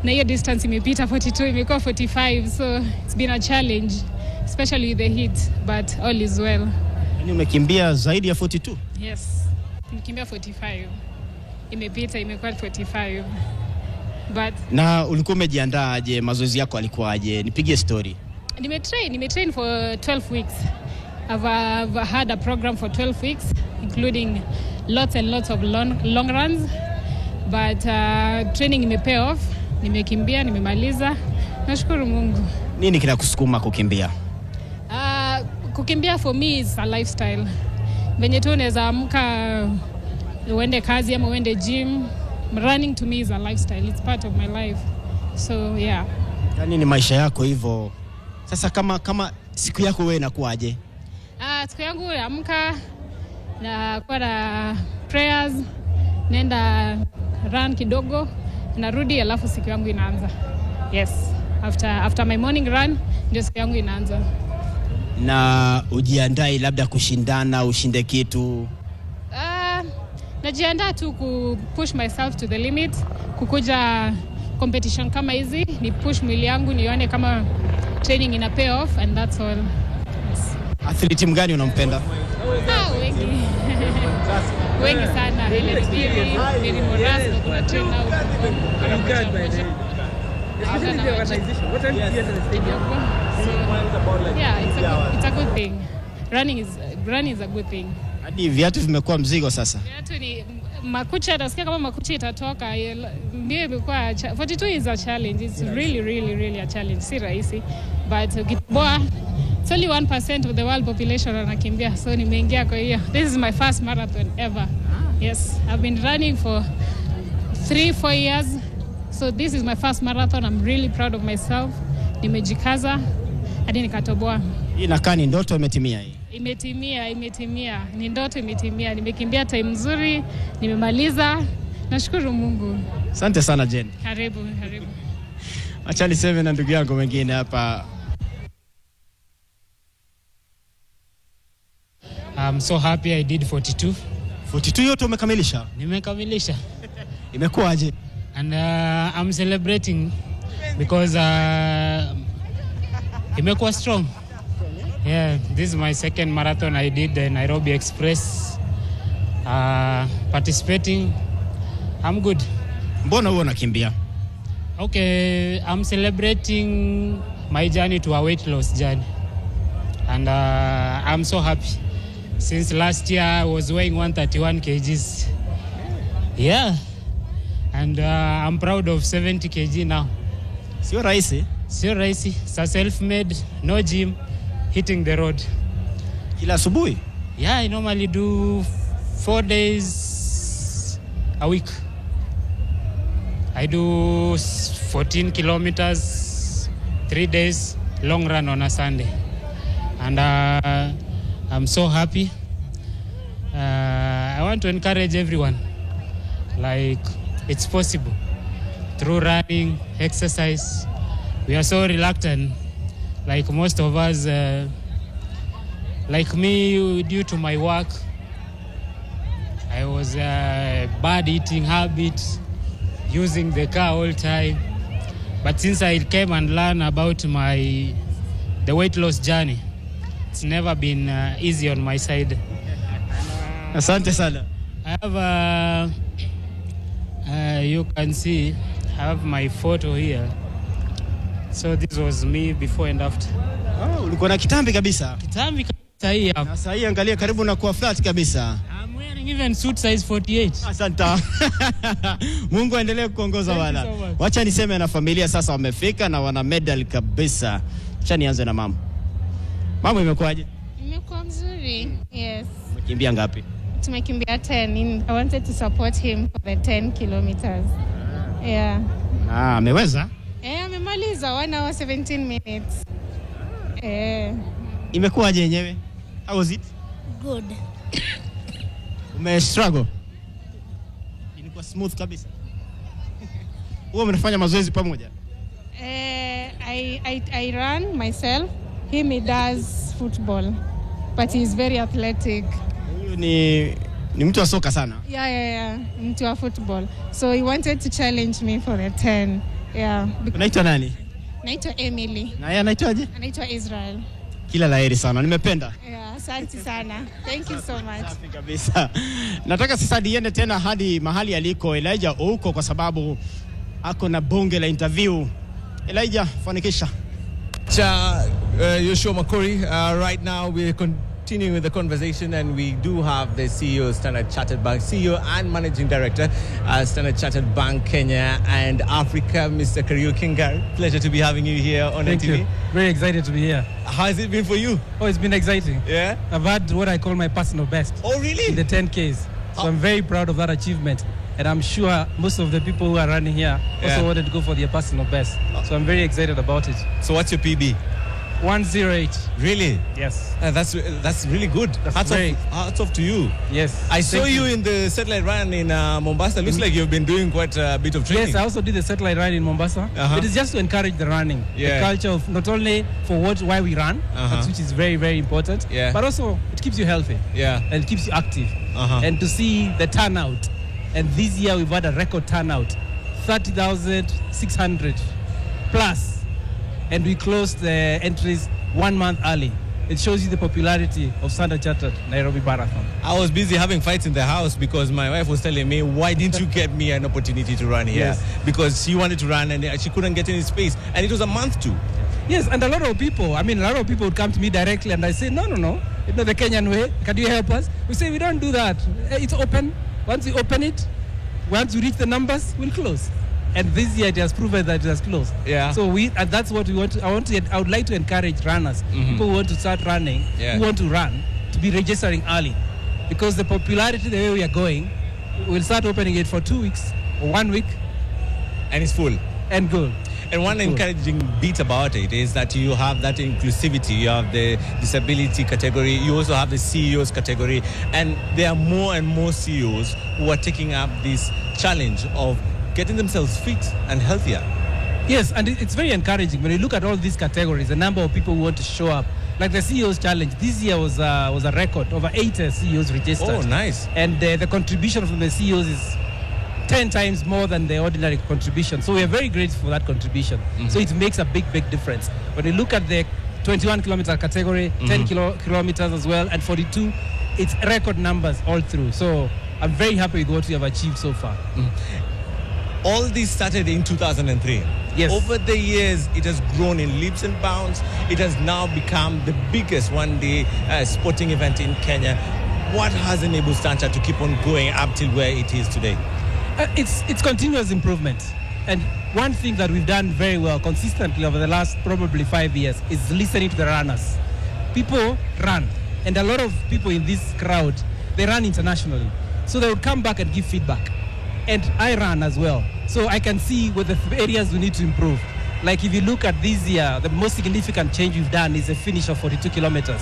Na hiyo distance imepita 42, imekuwa 45. So it's been a challenge, especially with the heat, but all is well. Yaani umekimbia zaidi ya 42? Yes. Nimekimbia 45. Imepita, imekuwa 45. But na ulikuwa umejiandaa aje? Mazoezi yako alikuwa aje? Nipigie story. Nimetrain for 12 weeks. I've had a program for 12 weeks, including lots and lots of long runs. But training imepay off. Nimekimbia, nimemaliza. Nashukuru Mungu. Nini kinakusukuma kukimbia? Kukimbia for me is a lifestyle. Venye tu unaweza amka uende kazi ama uende gym. Running to me is a lifestyle. It's part of my life. So yeah. Yaani ni maisha yako hivyo. Sasa kama siku yako wewe inakuaje? Siku yangu amka na kwa na prayers, nenda run kidogo, narudi alafu siku yangu inaanza. Yes. After my morning run, ndio siku yangu inaanza. Na ujiandae labda kushindana, ushinde kitu? Najiandaa tu push myself to the limit, kukuja competition kama hizi, ni push mwili yangu nione kama training ina pay off, and that's all. Yes. Athlete mgani unampenda? Wengi. Wengi sana. Mary Moras, kuna trainer out. Especially the organization. What time do you get to the stadium? Yeah, it's a good thing. Running is a good thing. Hadi viatu vimekuwa mzigo sasa. Viatu ni makucha, nasikia kama makucha itatoka. Ndio imekuwa 42 is a challenge. It's really a challenge. Si rahisi. But ukitoboa, it's only 1% of the world population wanakimbia. So nimeingia kwa hiyo. This is my first marathon ever. Yes, I've been running for 3-4 years. So this is my first marathon. I'm really proud of myself. Nimejikaza hadi nikatoboa. Hii inakaa ni ndoto imetimia hii. Imetimia. Ni ndoto imetimia. Nimekimbia time nzuri, nimemaliza. Nashukuru Mungu. Asante sana Jane. Karibu. Acha niseme na ndugu yangu wengine hapa. I'm so happy I did 42. 42 yote umekamilisha? Nimekamilisha. Imekuwaje? And I'm celebrating because imekuwa strong. Yeah, this is my second marathon. I did the Nairobi Express. Participating. I'm good. Mbona wewe unakimbia? Okay, I'm celebrating my journey to a weight loss journey. And I'm so happy. Since last year I was weighing 131 kgs. Yeah. And I'm proud of 70 kg now. Sio rahisi? Sio rahisi. It's a self-made, no gym, hitting the road. Kila asubuhi? Yeah, I normally do 4 days a week. I do 14 kilometers, 3 days, long run on a Sunday. And I'm so happy. I want to encourage everyone. Like, it's possible. Through running, exercise. We are so reluctant. Like most of us, like me, due to my work, I was bad eating habit, using the car all time. But since I came and learned about the weight loss journey, it's never been easy on my side. Asante sana. I have you can see, I have my photo here. So this was me before and after. Oh, ulikuwa na kitambi kabisa. Kitambi kabisa hii hapa. Na sasa hii angalia karibu na kuwa flat kabisa. I'm wearing even suit size 48. Asante. Mungu aendelee kuongoza bwana. So wacha niseme na familia sasa wamefika na wana medal kabisa. Acha nianze na mama. Mama imekuwaje? Imekuwa mzuri. Yes. Umekimbia ngapi? Tumekimbia 10. I wanted to support him for the 10 kilometers. Yeah. Ameweza? Amemaliza 1 hour 17 minutes. Imekuwaje yenyewe? How was it? Good. Struggle? Ilikuwa smooth kabisa. Wewe mnafanya mazoezi pamoja? I run myself. He does football, but he's very athletic. Huyu ni mtu wa soka sana. Yeah. Mtu wa football. So he wanted to challenge me for the 10. Yeah. Unaitwa nani? Naitwa Emily. Na yeye anaitwaje? Anaitwa Israel. Kila laheri sana. Nimependa. Yeah, asante sana. Thank you so much. Safi kabisa. Nataka sasa niende tena hadi mahali aliko Elijah huko kwa sababu ako na bonge la interview. Elijah, fanikisha. Yoshua Makori, right now we're continuing with the conversation, and we do have the CEO of Standard Chartered Bank, CEO and Managing Director, Standard Chartered Bank Kenya and Africa, Mr. Kariu Kingar. Pleasure to be having you here on the TV. Thank you. Very excited to be here. How has it been for you? Oh, it's been exciting. Yeah? I've had what I call my personal best. Oh, really? In the 10Ks. So I'm very proud of that achievement. And I'm sure most of the people who are running here also wanted to go for their personal best. So I'm very excited about it. So what's your PB? 108. Really? Yes. That's really good. Hats off to you. Yes. I saw you in the satellite run in Mombasa. Looks like you've been doing quite a bit of training. Yes, I also did the satellite run in Mombasa. It is just to encourage the running. Yeah. The culture of not only for why we run, which is very, very important, but also it keeps you healthy. Yeah. And it keeps you active. And to see the turnout. And this year we've had a record turnout, 30,600 plus. And we closed the entries 1 month early. It shows you the popularity of Standard Chartered Nairobi Marathon. I was busy having fights in the house because my wife was telling me, why didn't you get me an opportunity to run here? Yes. Because she wanted to run and she couldn't get any space. And it was a month too. Yes, and a lot of people would come to me directly and I say, no. You know the Kenyan way, can you help us? We say, we don't do that. It's open. Once we open it, once we reach the numbers, we'll close. And this year it has proven that it has closed. Yeah. So and that's what we want. I would like to encourage runners, people who want to start running, who want to run, to be registering early, because the popularity, the way we are going, we'll start opening it for 2 weeks or 1 week, and it's full and good. And one encouraging bit about it is that you have that inclusivity. You have the disability category. You also have the CEOs category, and there are more and more CEOs who are taking up this challenge of getting themselves fit and healthier. Yes, and it's very encouraging when you look at all these categories, the number of people who want to show up. Like the CEOs challenge, this year was a record, over 80 CEOs registered. Oh, nice. And the contribution from the CEOs is 10 times more than the ordinary contribution. So we are very grateful for that contribution. So it makes a big difference. When you look at the 21 kilometer category, 10 kilometers as well, and 42, it's record numbers all through. So I'm very happy with what we have achieved so far. All this started in 2003. Yes. Over the years, it has grown in leaps and bounds. It has now become the biggest one-day sporting event in Kenya. What has enabled Standard to keep on going up till where it is today? It's continuous improvement. And one thing that we've done very well consistently over the last probably 5 years is listening to the runners. People run. And a lot of people in this crowd, they run internationally. So they would come back and give feedback. And I run as well. So I can see what the areas we need to improve. Like if you look at this year, the most significant change we've done is a finish of 42 kilometers.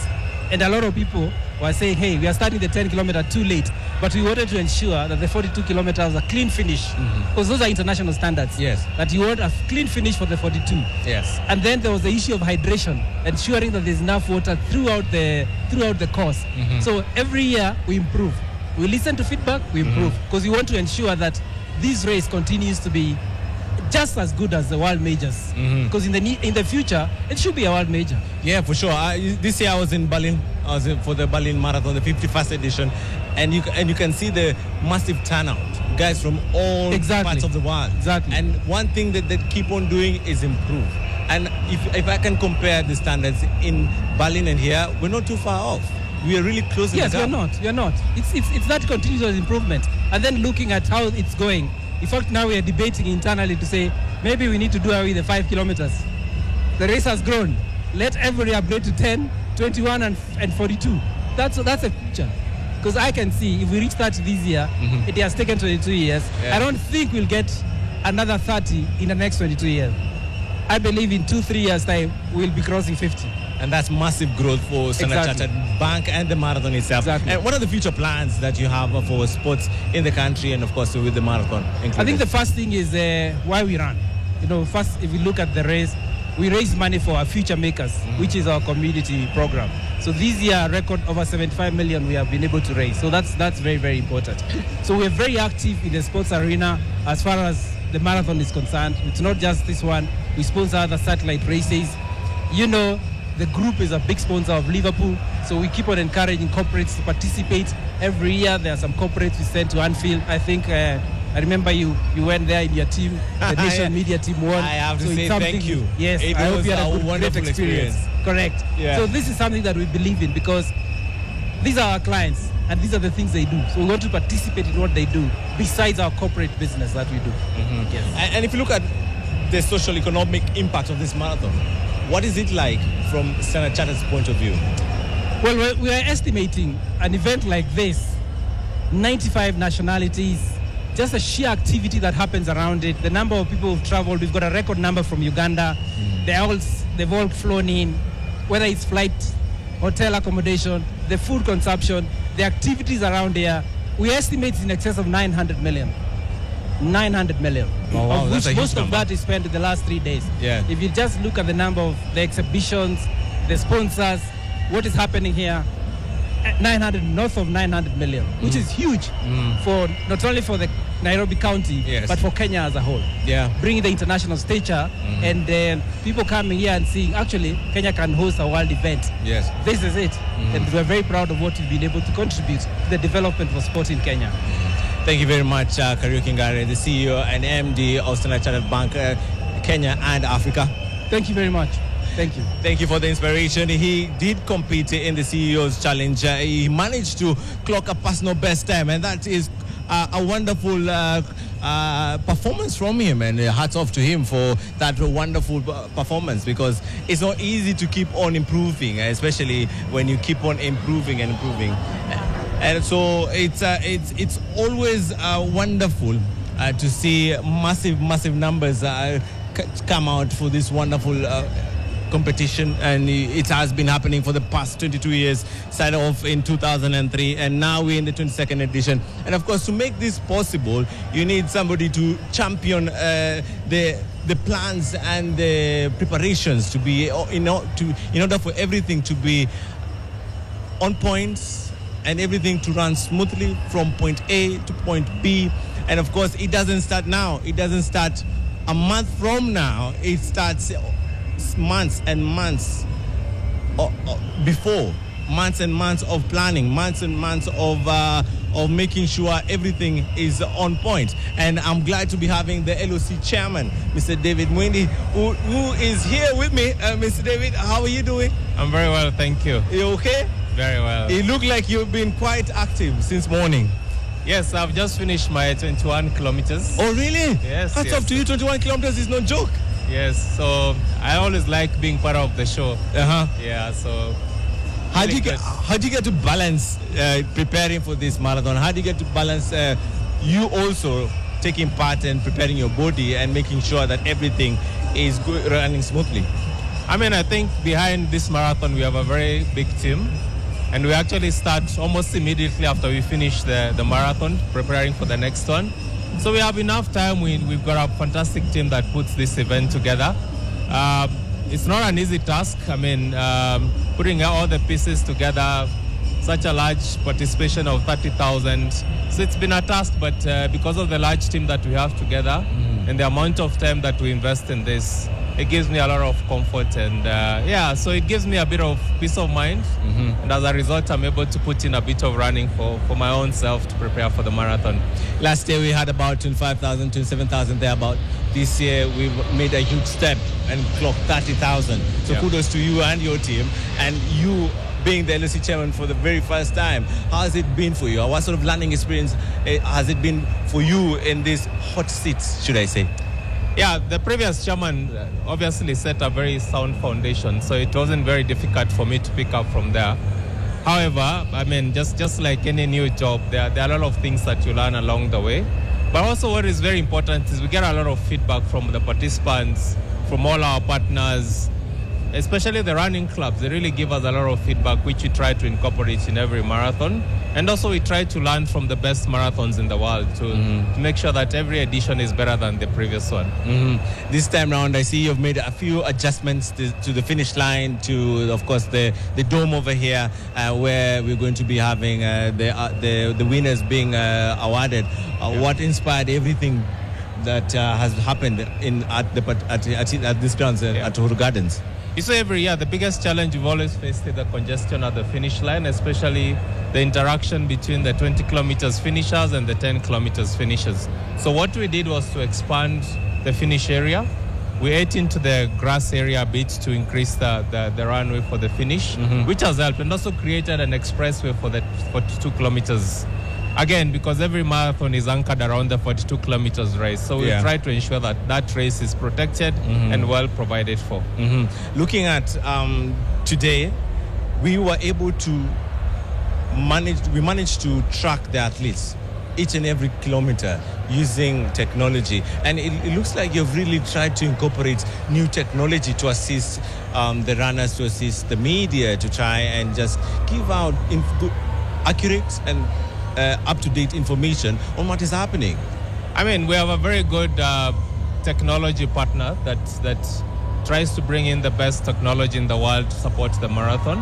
And a lot of people were saying, hey, we are starting the 10 kilometer too late. But we wanted to ensure that the 42 kilometers are clean finish. Because those are international standards. Yes. That you want a clean finish for the 42. Yes. And then there was the issue of hydration, ensuring that there's enough water throughout the course. So every year we improve. We listen to feedback, we improve. Because we want to ensure that this race continues to be just as good as the world majors. Because in the future, it should be a world major. Yeah, for sure. This year I was in Berlin. I was for the Berlin Marathon, the 51st edition. And you can see the massive turnout. Guys from all parts of the world. Exactly. And one thing that they keep on doing is improve. And if I can compare the standards in Berlin and here, we're not too far off. We are really close. Yes, you're not. It's that continuous improvement. And then looking at how it's going. In fact, now we are debating internally to say maybe we need to do away with the 5 kilometers. The race has grown. Let everybody upgrade to 10, 21, and 42. That's a future. Because I can see if we reach 30 this year, it has taken 22 years. Yeah. I don't think we'll get another 30 in the next 22 years. I believe in 2-3 years' time, we'll be crossing 50. And that's massive growth for Standard Chartered Bank and the marathon itself. Exactly. And what are the future plans that you have for sports in the country and, of course, with the marathon included? I think the first thing is why we run. First, if you look at the race, we raise money for our future makers, which is our community program. So this year, a record over 75 million we have been able to raise. So that's very, very important. So we're very active in the sports arena as far as the marathon is concerned. It's not just this one. We sponsor other satellite races. The group is a big sponsor of Liverpool, so we keep on encouraging corporates to participate. Every year there are some corporates we send to Anfield. I think I remember you went there in your team, the Nation Media team won. I have to say thank you. Yes, it I was hope you had a wonderful great experience. Correct. Yeah. So this is something that we believe in because these are our clients and these are the things they do. So we want to participate in what they do besides our corporate business that we do. Yes. And if you look at the social economic impact of this marathon, what is it like from Standard Chartered's point of view? Well, we are estimating an event like this, 95 nationalities, just the sheer activity that happens around it, the number of people who've traveled. We've got a record number from Uganda. They've all flown in, whether it's flight, hotel accommodation, the food consumption, the activities around here. We estimate in excess of 900 million. 900 million, wow, of which most number. of that is spent in the last 3 days. Yeah. If you just look at the number of the exhibitions, the sponsors, what is happening here, north of 900 million, which is huge for not only for the Nairobi County, but for Kenya as a whole. Yeah. Bringing the international stature and people coming here and seeing actually Kenya can host a world event. Yes. This is it. And we're very proud of what we've been able to contribute to the development of sport in Kenya. Thank you very much, Kariuki Ngare, the CEO and MD of Standard Chartered Bank, Kenya and Africa. Thank you very much. Thank you. Thank you for the inspiration. He did compete in the CEO's Challenge. He managed to clock a personal best time, and that is a wonderful performance from him, and hats off to him for that wonderful performance, because it's not easy to keep on improving, especially when you keep on improving and improving. And so it's always wonderful to see massive numbers come out for this wonderful competition, and it has been happening for the past 22 years. Started off in 2003, and now we're in the 22nd edition. And of course, to make this possible, you need somebody to champion the plans and the preparations to be in order for everything to be on points and everything to run smoothly from point A to point B. And of course, it doesn't start now. It doesn't start a month from now. It starts months and months before. Months and months of planning, months and months of making sure everything is on point. And I'm glad to be having the LOC chairman, Mr. David Mwindi, who is here with me. Mr. David, how are you doing? I'm very well, thank you. You okay? Very well. You look like you've been quite active since morning. Yes, I've just finished my 21 kilometers. Oh, really? Yes. Hats off to you. 21 kilometers is no joke. Yes, so I always like being part of the show. Yeah, so... How do you get to balance preparing for this marathon? How do you get to balance you also taking part and preparing your body and making sure that everything is running smoothly? I mean, I think behind this marathon we have a very big team, and we actually start almost immediately after we finish the marathon, preparing for the next one. So we have enough time. We've got a fantastic team that puts this event together. It's not an easy task. I mean, putting all the pieces together, such a large participation of 30,000. So it's been a task, but because of the large team that we have together and the amount of time that we invest in this, it gives me a lot of comfort, and so it gives me a bit of peace of mind. And as a result, I'm able to put in a bit of running for my own self to prepare for the marathon. Last year we had about 25,000, 27,000 thereabout. This year we've made a huge step and clocked 30,000. So kudos to you and your team, and you being the LOC chairman for the very first time. How has it been for you? What sort of learning experience has it been for you in these hot seats, should I say? Yeah, the previous chairman obviously set a very sound foundation, so it wasn't very difficult for me to pick up from there. However, I mean, just like any new job, there are a lot of things that you learn along the way. But also what is very important is we get a lot of feedback from the participants, from all our partners, especially the running clubs. They really give us a lot of feedback, which we try to incorporate in every marathon. And also we try to learn from the best marathons in the world to make sure that every edition is better than the previous one. This time round, I see you've made a few adjustments to the finish line, to, of course, the dome over here, where we're going to be having the winners being awarded. What inspired everything that has happened at this grounds at Uhuru Gardens? So every year, the biggest challenge we've always faced is the congestion at the finish line, especially the interaction between the 20 kilometers finishers and the 10 kilometers finishers. So what we did was to expand the finish area. We ate into the grass area a bit to increase the runway for the finish, which has helped, and also created an expressway for the 42 kilometers. Again, because every marathon is anchored around the 42 kilometers race. So we try to ensure that that race is protected and well provided for. Looking at today, we were able to managed to track the athletes each and every kilometer using technology. And it looks like you've really tried to incorporate new technology to assist the runners, to assist the media, to try and just give out accurate and up-to-date information on what is happening. I mean, we have a very good technology partner that tries to bring in the best technology in the world to support the marathon,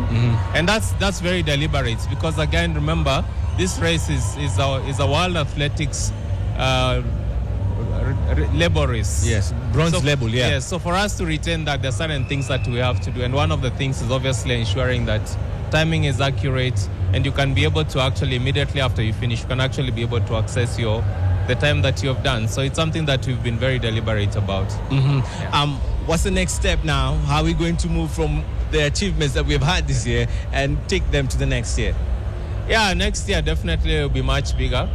and that's very deliberate, because again, remember, this race is a world athletics label race. Yes, bronze label. Yes, so for us to retain that, there are certain things that we have to do, and one of the things is obviously ensuring that timing is accurate, and you can be able to actually immediately after you finish, you can actually be able to access the time that you have done. So it's something that we've been very deliberate about. What's the next step now? How are we going to move from the achievements that we've had this year and take them to the next year? Yeah, next year definitely will be much bigger.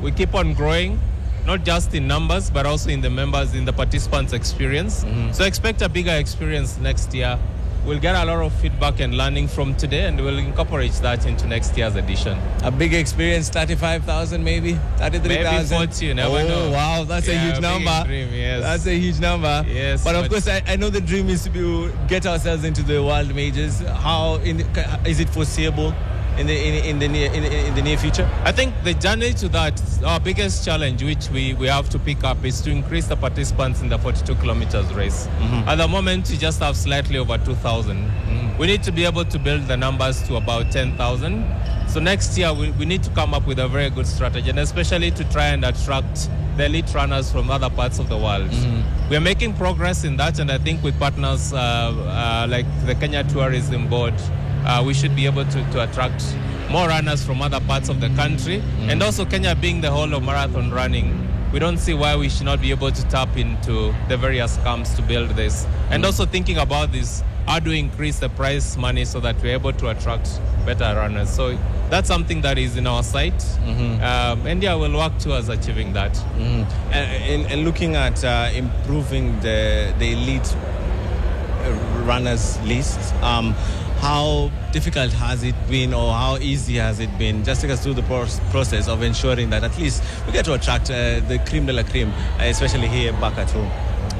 We keep on growing, not just in numbers, but also in the members, in the participants' experience. So expect a bigger experience next year. We'll get a lot of feedback and learning from today, and we'll incorporate that into next year's edition. A big experience, 35,000 maybe? 33,000? Maybe 40, you never know. Oh, wow, that's a huge number. Dream, yes. That's a huge number. Yes. But of course, I know the dream is to get ourselves into the world majors. How is it foreseeable in the near future? I think the journey to that, our biggest challenge, which we have to pick up, is to increase the participants in the 42 kilometers race. At the moment, we just have slightly over 2,000. We need to be able to build the numbers to about 10,000. So next year, we need to come up with a very good strategy, and especially to try and attract the elite runners from other parts of the world. We are making progress in that, and I think with partners like the Kenya Tourism Board, we should be able to attract more runners from other parts of the country. And also Kenya being the whole of marathon running, we don't see why we should not be able to tap into the various camps to build this. And also thinking about this, how do we increase the prize money so that we're able to attract better runners? So that's something that is in our sight. And yeah, we'll work towards achieving that. And looking at improving the elite runners list, how difficult has it been, or how easy has it been? Just take us through the process of ensuring that at least we get to attract the creme de la creme, especially here back at home.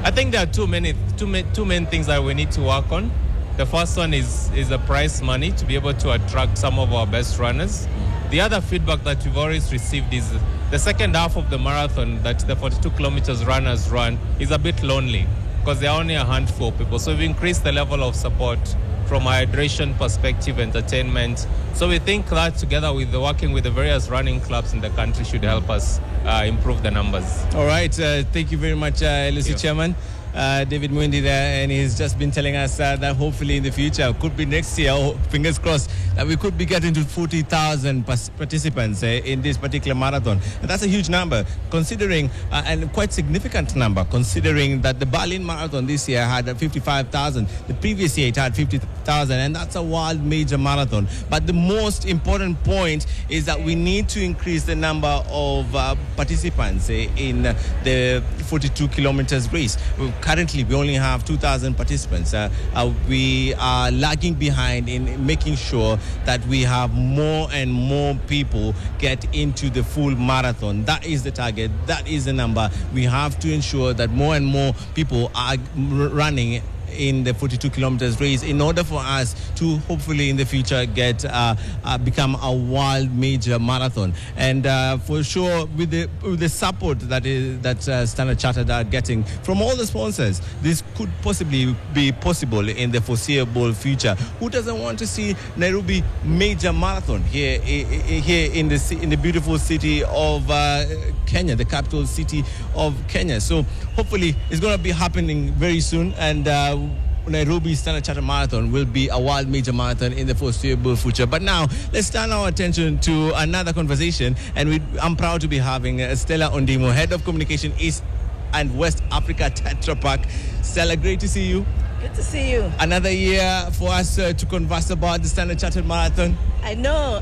I think there are two main things that we need to work on. The first one is the prize money, to be able to attract some of our best runners. The other feedback that we've always received is the second half of the marathon that the 42 kilometers runners run is a bit lonely, because there are only a handful of people. So we've increased the level of support from a hydration perspective, entertainment. So we think that together with working with the various running clubs in the country should help us improve the numbers. All right. Thank you very much, LOC Chairman. David Muindi there, and he's just been telling us that hopefully in the future, could be next year, fingers crossed, that we could be getting to 40,000 participants in this particular marathon. And that's a huge number, considering, and quite significant number, considering that the Berlin Marathon this year had 55,000. The previous year it had 50,000, and that's a world major marathon. But the most important point is that we need to increase the number of participants in the 42 kilometers race. Currently, we only have 2,000 participants. We are lagging behind in making sure that we have more and more people get into the full marathon. That is the target. That is the number. We have to ensure that more and more people are running in the 42 kilometers race in order for us to hopefully in the future get become a world major marathon. And for sure, with the support that Standard Chartered are getting from all the sponsors, this could possibly be possible in the foreseeable future. Who doesn't want to see Nairobi major marathon here in the beautiful city of Kenya, the capital city of Kenya? So hopefully it's going to be happening very soon, and Nairobi Standard Chartered Marathon will be a world major marathon in the foreseeable future. But now, let's turn our attention to another conversation, and I'm proud to be having Stella Ondimo, Head of Communication East and West Africa Tetra Pak. Stella, great to see you. Good to see you. Another year for us to converse about the Standard Chartered Marathon. I know,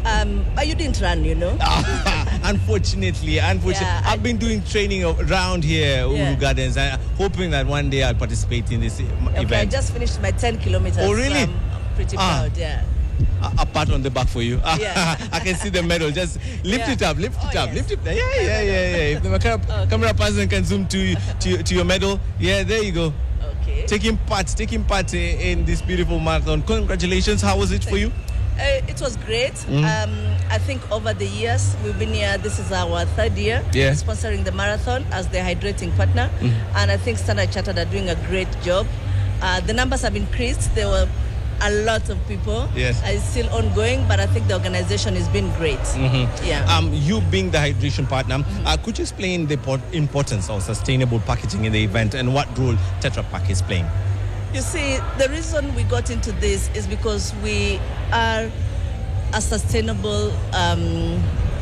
but you didn't run, you know. Unfortunately. Yeah, I've been doing training around here, Uhuru Gardens, and hoping that one day I'll participate in this event. I just finished my 10 kilometers. Oh, really? So I'm pretty proud, yeah. A pat on the back for you. Yeah. I can see the medal. Just lift it up, lift it up. Yeah. If the camera person can zoom to your medal, yeah, there you go. Okay. Taking part in this beautiful marathon. Congratulations. How was it for you? It was great. I think over the years we've been here. This is our third year sponsoring the marathon as the hydrating partner, and I think Standard Chartered are doing a great job. The numbers have increased. There were a lot of people. Yes, it's still ongoing, but I think the organization has been great. Yeah. You being the hydration partner, could you explain the importance of sustainable packaging in the event and what role Tetra Pak is playing? You see, the reason we got into this is because we are a sustainable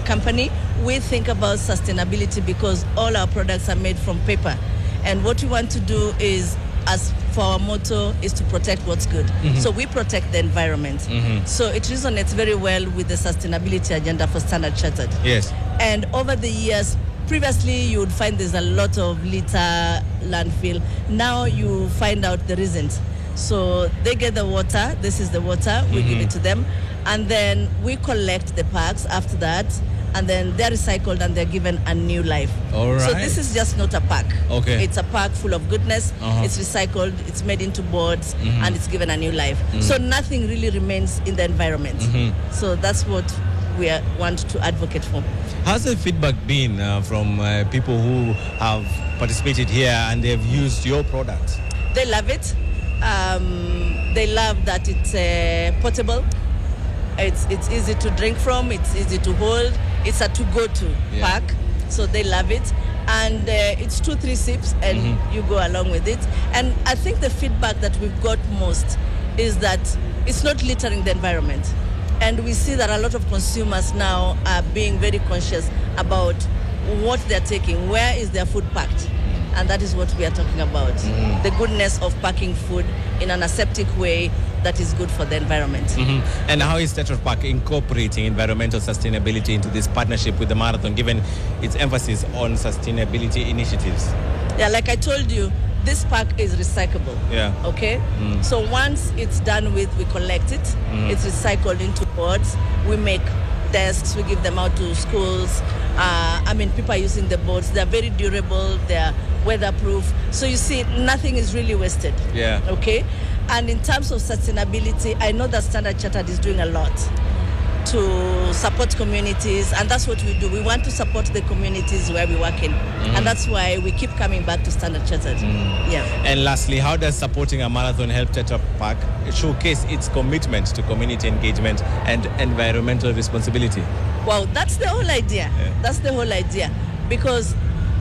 company. We think about sustainability because all our products are made from paper. And what we want to do is, as for our motto, is to protect what's good. So we protect the environment. So it resonates very well with the sustainability agenda for Standard Chartered. Yes. And over the years, previously you would find there's a lot of litter landfill. Now you find out there isn't. So they get the water. This is the water. We give it to them. And then we collect the packs after that. And then they're recycled and they're given a new life. All right. So this is just not a pack. Okay. It's a pack full of goodness. It's recycled. It's made into boards. And it's given a new life. So nothing really remains in the environment. So that's what we want to advocate for. How's the feedback been from people who have participated here and they've used your products? They love it. They love that it's portable. It's easy to drink from. It's easy to hold. It's a to-go-to pack. So they love it. And it's 2-3 sips and you go along with it. And I think the feedback that we've got most is that it's not littering the environment. And we see that a lot of consumers now are being very conscious about what they're taking. Where is their food packed? And that is what we are talking about. The goodness of packing food in an aseptic way that is good for the environment. And how is Tetra Pak incorporating environmental sustainability into this partnership with the marathon, given its emphasis on sustainability initiatives? Yeah, like I told you, this pack is recyclable. Yeah. Okay? So once it's done with, we collect it. It's recycled into boards. We make desks. We give them out to schools. People are using the boards. They're very durable. They're weatherproof. So you see, nothing is really wasted. Yeah. Okay? And in terms of sustainability, I know that Standard Chartered is doing a lot to support communities, and that's what we do. We want to support the communities where we work in, and that's why we keep coming back to Standard Chartered. Yeah. And lastly, how does supporting a marathon help Tetra Pak showcase its commitment to community engagement and environmental responsibility? Well, that's the whole idea. That's the whole idea, because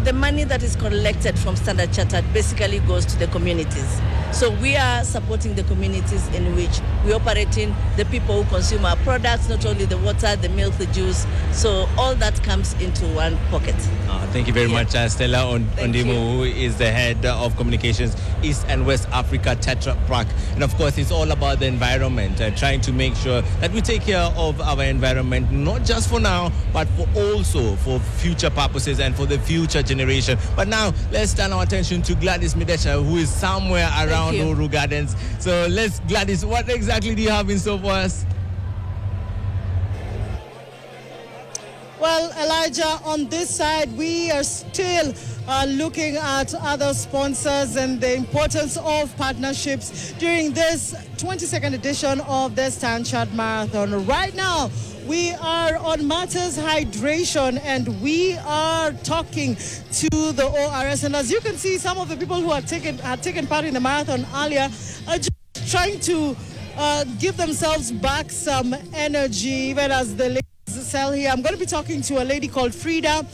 the money that is collected from Standard Chartered basically goes to the communities. So we are supporting the communities in which we operate in, the people who consume our products, not only the water, the milk, the juice. So all that comes into one pocket. Thank you very much, Stella Ondimo, who is the head of communications East and West Africa Tetra Pak. And of course, it's all about the environment, trying to make sure that we take care of our environment, not just for now, but also for future purposes and for the future generation. But now, let's turn our attention to Gladys Midesha, who is somewhere around Uru Gardens. So Gladys, what exactly do you have in store for us? Well, Elijah, on this side, we are still looking at other sponsors and the importance of partnerships during this 22nd edition of the StanChart Marathon. Right now, we are on Matters Hydration, and we are talking to the ORS. And as you can see, some of the people who had taken part in the marathon earlier are just trying to give themselves back some energy, even as the ladies sell here. I'm going to be talking to a lady called Frida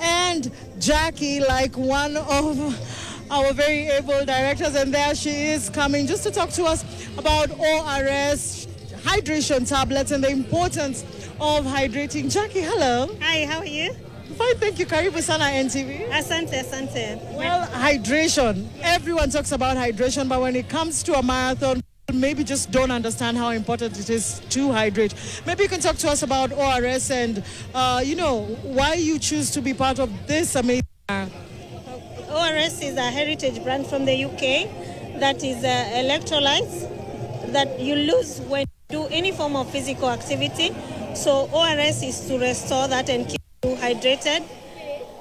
and Jackie, like one of our very able directors, and there she is coming just to talk to us about ORS hydration tablets and the importance of hydrating. Jackie, hello. Hi, how are you? Fine, thank you. Karibu sana NTV. Asante. Well, hydration. Everyone talks about hydration, but when it comes to a marathon, maybe just don't understand how important it is to hydrate. Maybe you can talk to us about ORS and, why you choose to be part of this amazing marathon. ORS is a heritage brand from the UK that is electrolytes that you lose when you do any form of physical activity. So ORS is to restore that and keep you hydrated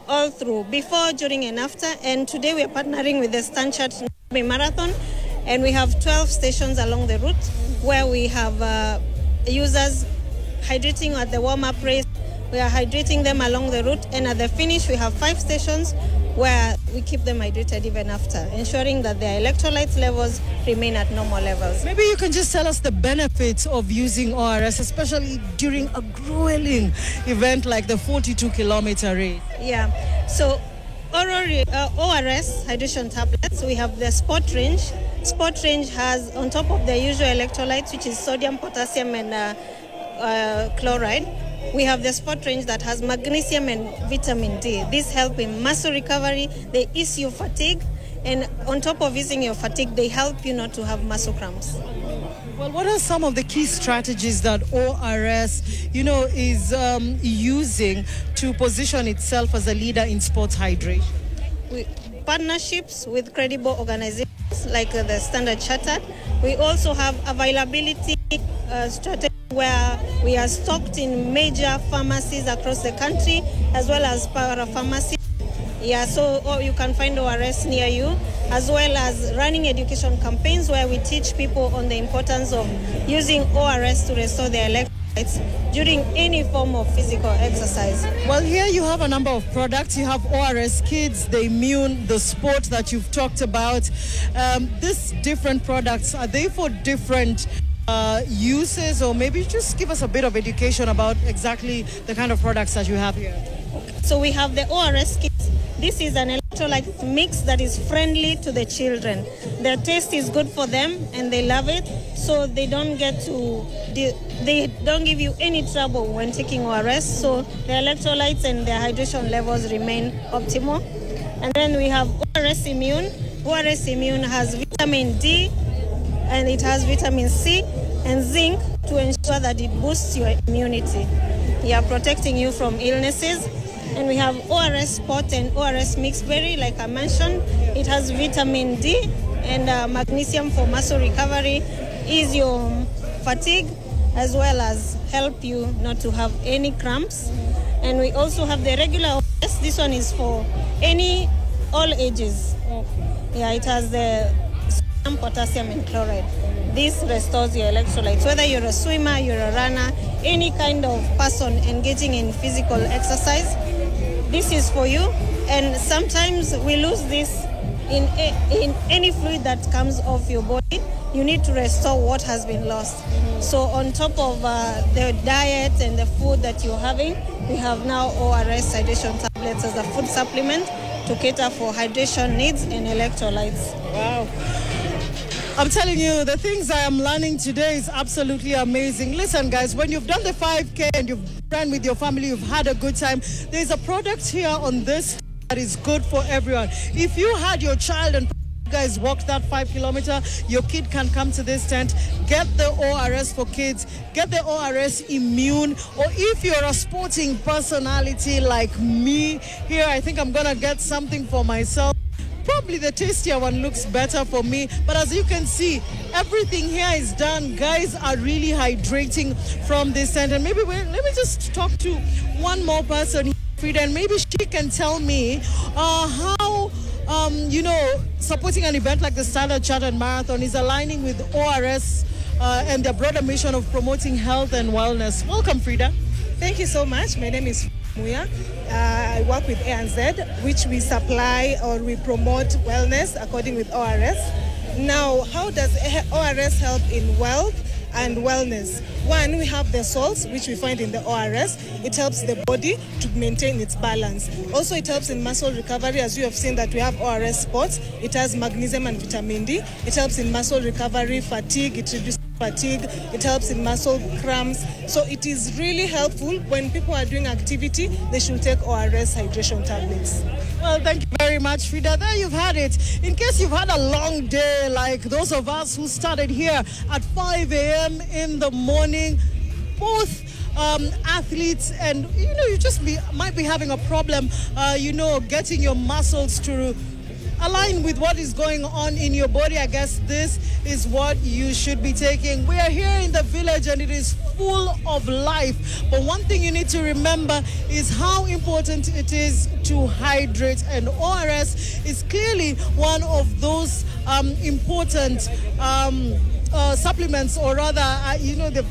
all through, before, during, and after. And today we are partnering with the StanChart Nairobi Marathon, and we have 12 stations along the route where we have users hydrating at the warm-up race. We are hydrating them along the route, and at the finish we have 5 stations where we keep them hydrated even after, ensuring that their electrolyte levels remain at normal levels. Maybe you can just tell us the benefits of using ORS, especially during a grueling event like the 42-kilometer race. Yeah, so ORS hydration tablets, we have the Sport Range. Sport Range has, on top of the usual electrolytes, which is sodium, potassium, and chloride, we have the Sport Range that has magnesium and vitamin D. These help in muscle recovery, they ease your fatigue, and on top of easing your fatigue, they help you not to have muscle cramps. Well, what are some of the key strategies that ORS, is using to position itself as a leader in sports hydration? Partnerships with credible organizations like the Standard Chartered. We also have availability strategy where we are stocked in major pharmacies across the country, as well as para pharmacies. Yeah, so you can find ORS near you, as well as running education campaigns where we teach people on the importance of using ORS to restore their electrolytes during any form of physical exercise. Well, here you have a number of products. You have ORS Kids, the Immune, the Sport that you've talked about. These different products, are they for different uses, or maybe just give us a bit of education about exactly the kind of products that you have here? So we have the ORS Kids. This is an electrolyte mix that is friendly to the children. Their taste is good for them and they love it, so they don't give you any trouble when taking ORS. So the electrolytes and their hydration levels remain optimal. And then we have ORS Immune. ORS Immune has vitamin D and it has vitamin C and zinc to ensure that it boosts your immunity. Yeah, protecting you from illnesses. And we have ORS Sport and ORS Mixed Berry, like I mentioned. It has vitamin D and magnesium for muscle recovery, ease your fatigue, as well as help you not to have any cramps. And we also have the regular ORS. This one is for all ages. Yeah, it has the sodium, potassium, and chloride. This restores your electrolytes. Whether you're a swimmer, you're a runner, any kind of person engaging in physical exercise, this is for you. And sometimes we lose this in any fluid that comes off your body. You need to restore what has been lost. So on top of the diet and the food that you're having, we have now ORS hydration tablets as a food supplement to cater for hydration needs and electrolytes. Wow. I'm telling you, the things I am learning today is absolutely amazing. Listen, guys, when you've done the 5K and you've run with your family, you've had a good time, there's a product here on this that is good for everyone. If you had your child and you guys walked that 5 kilometer, your kid can come to this tent, get the ORS for kids, get the ORS Immune, or if you're a sporting personality like me, here I think I'm gonna get something for myself. Probably the tastier one looks better for me, but as you can see, everything here is done. Guys are really hydrating from this tent. And maybe let me just talk to one more person here, Frida, and maybe she can tell me how supporting an event like the Standard Chartered Marathon is aligning with ORS and their broader mission of promoting health and wellness. Welcome, Frida. Thank you so much. My name is Muya. I work with ANZ, which we supply or we promote wellness according with ORS. Now, how does ORS help in wealth and wellness? One, we have the salts, which we find in the ORS. It helps the body to maintain its balance. Also, it helps in muscle recovery. As you have seen that we have ORS sports, it has magnesium and vitamin D. It helps in muscle recovery, fatigue, it reduces fatigue, it helps in muscle cramps. So it is really helpful when people are doing activity, they should take ORS hydration tablets. Well, thank you very much, Frida. There you've had it. In case you've had a long day, like those of us who started here at 5 a.m. in the morning, both athletes, and you just might be having a problem, getting your muscles to align with what is going on in your body. I guess this is what you should be taking. We are here in the village and it is full of life. But one thing you need to remember is how important it is to hydrate. And ORS is clearly one of those important supplements, or rather,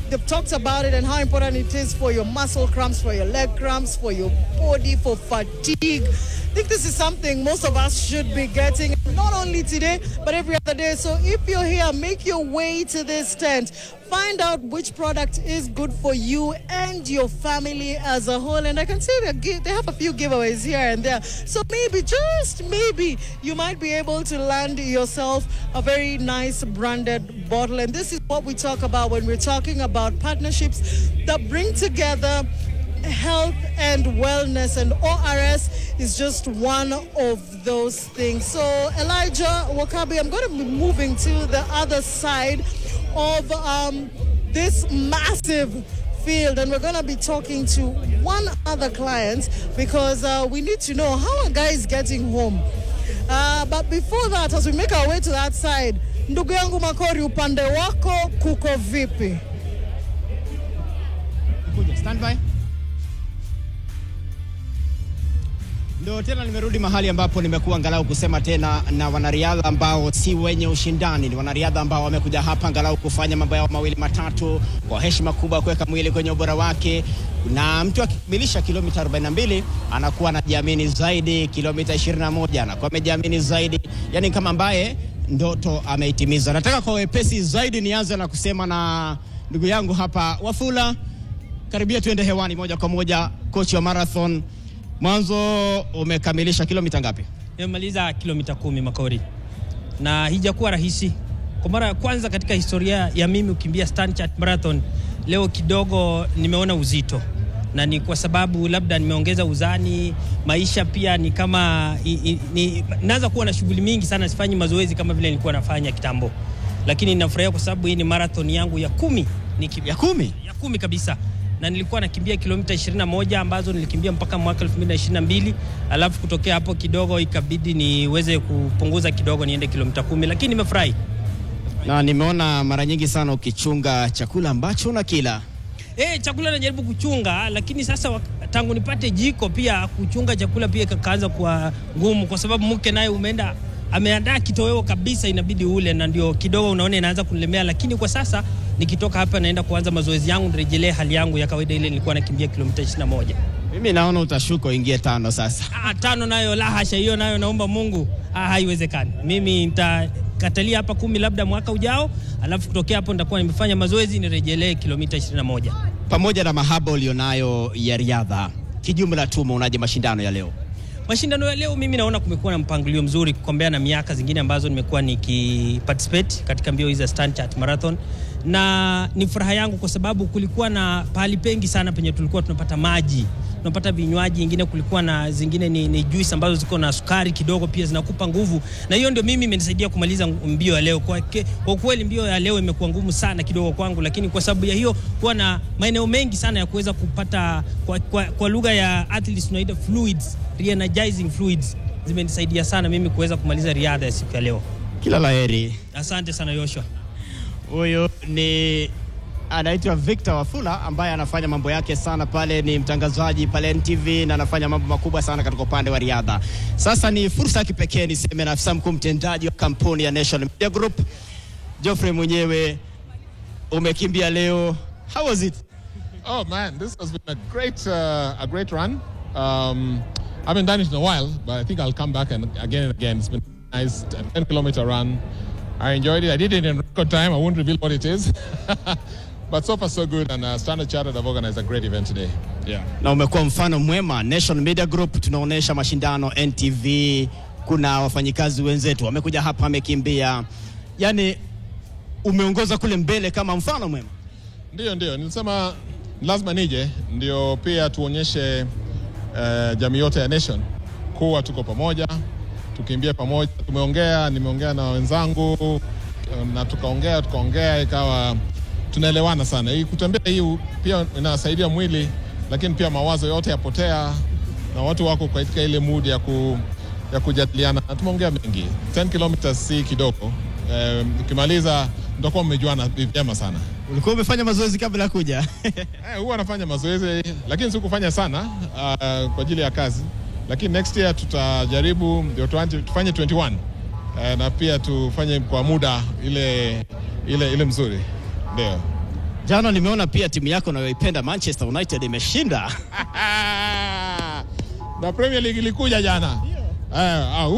they've talked about it and how important it is for your muscle cramps, for your leg cramps, for your body, for fatigue. I think this is something most of us should be getting, not only today, but every other day. So if you're here, make your way to this tent. Find out which product is good for you and your family as a whole. And I can say they have a few giveaways here and there. So maybe, just maybe, you might be able to land yourself a very nice branded bottle. And this is what we talk about when we're talking about partnerships that bring together health and wellness, and ORS is just one of those things. So Elijah Wakabi, I'm going to be moving to the other side of this massive field, and we're going to be talking to one other client because we need to know how a guy is getting home. But before that, as we make our way to that side, ndugu yangu Makori, upande wako kuko vipi? Stand by. Ndio tena nimerudi mahali ambapo nimekuwa angalau kusema tena na wanariadha ambao si wenye ushindani. Ni wanariadha ambao wamekuja hapa angalau kufanya mambo yao mawili matatu kwa heshima kubwa, kuweka mwili kwenye ubora wake. Na mtu akikamilisha kilomita 42 anakuwa anajiamini zaidi, kilomita 21 anakuwa amejiamini zaidi. Yaani kama ambaye ndoto ameitimiza. Nataka kwa wepesi zaidi nianze na kusema na ndugu yangu hapa Wafula. Karibia tuende hewani moja kwa moja, coach wa marathon. Mwanzo umekamilisha kilomita ngapi? Nimemaliza kilomita 10 Makori. Na haijakuwa rahisi. Kwa mara ya kwanza katika historia ya mimi kukimbia Standard Chartered Marathon, leo kidogo nimeona uzito. Na ni kwa sababu labda nimeongeza uzani, maisha pia ni kama naanza kuwa na shughuli mingi sana, sifanyi mazoezi kama vile nilikuwa nafanya kitambo. Lakini ninafurahia kwa sababu hii ni marathon yangu ya 10. Ya 10? Ya 10 kabisa. Na nilikuwa nakimbia kilomita 21 ambazo nilikimbia mpaka mwaka 2022, alafu kutokea hapo kidogo ikabidi niweze kupunguza kidogo niende kilomita 10, lakini nimefurahi. Na nimeona mara nyingi sana ukichunga chakula ambacho unakila. Chakula najaribu kuchunga, lakini sasa tangu nipate jiko pia kuchunga chakula pia kaanza kuwa ngumu, kwa sababu mke naye ameandaa kitoweo kabisa, inabidi ule, na ndio kidogo unaona inaanza kunilemea. Lakini kwa sasa nikitoka hapa naenda kuanza mazoezi yangu, nirejelee hali yangu ya kawaida ile nilikuwa nakimbia kilomita 21. Mimi naona utashuka ingie 5 sasa. 5 nayo la hasha, hiyo nayo naomba Mungu haiwezekani. Mimi nitakatalia hapa 10 labda mwaka ujao, alafu kutokea hapo nitakuwa nimefanya mazoezi nirejelee kilomita 21. Pamoja na mahaba ulionayo ya riadha, kijumla tu unaje mashindano ya leo? Mashindano ya leo mimi naona kumekuwa na mpangilio mzuri kukombea na miaka zingine ambazo nimekuwa nikiparticipate katika mbio hizi za Stanchart Marathon, na ni furaha yangu kwa sababu kulikuwa na pahali pengi sana penye tulikuwa tunapata maji, tunapata vinywaji, ingine kulikuwa na zingine ni juice ambazo ziko na sukari kidogo pia zinakupa nguvu, na hiyo ndio mimi imenisaidia kumaliza mbio ya leo. Kwa kweli mbio ya leo imekuwa ngumu sana kidogo kwangu, lakini kwa sababu ya hiyo kuwa na maeneo mengi sana ya kuweza kupata kwa lugha ya athletes tunaita fluids, re-energizing fluids, zimenisaidia sana mimi kuweza kumaliza riadha ya siku ya leo. Kila laheri. Asante sana Joshua. Huyo ni anaitwa Victor Wafula ambaye anafanya mambo yake sana pale, ni mtangazaji pale NTV na anafanya mambo makubwa sana katika upande wa riadha. Sasa ni fursa ya kipekee niseme na afisa mkuu mtendaji wa kampuni ya National Media Group, Geoffrey mwenyewe, umekimbia leo. How was it? Oh man, this has been a great run. I haven't done it in a while, but I think I'll come back and again. It's been a nice 10-kilometer run. I enjoyed it. I did it in record time. I won't reveal what it is. But so far so good, and Standard Chartered have organized a great event today. Yeah. Na umekuwa mfano mwema. National Media Group tunaonesha mashindano NTV, kuna wafanyikazi wenzetu wamekuja hapa wamekimbia. Yaani umeongoza kule mbele kama mfano mwema. Ndio, nilisema lazima nije ndio pia tuonyeshe jamii yote ya Nation kuwa tuko pamoja, tukimbia pamoja. Nimeongea na wenzangu na tukaongea ikawa tunaelewana sana. Hii kutembea hii pia inasaidia mwili, lakini pia mawazo yote yapotea na watu wako katika ile mood ya kujadiliana. Tumeongea mengi. 10 kilometers si kidogo. Ukimaliza ndio kwa mmejuana vyema sana. Ulikuwa umefanya mazoezi kabla kuja? Huwa nafanya mazoezi lakini sikufanya sana kwa ajili ya kazi. Lakini next year tutajaribu ndio tufanye 21. Na pia tufanye kwa muda ile mzuri. Ndio. Jana nimeona pia timu yako unayoipenda Manchester United imeshinda. Na Premier League ilikuja jana.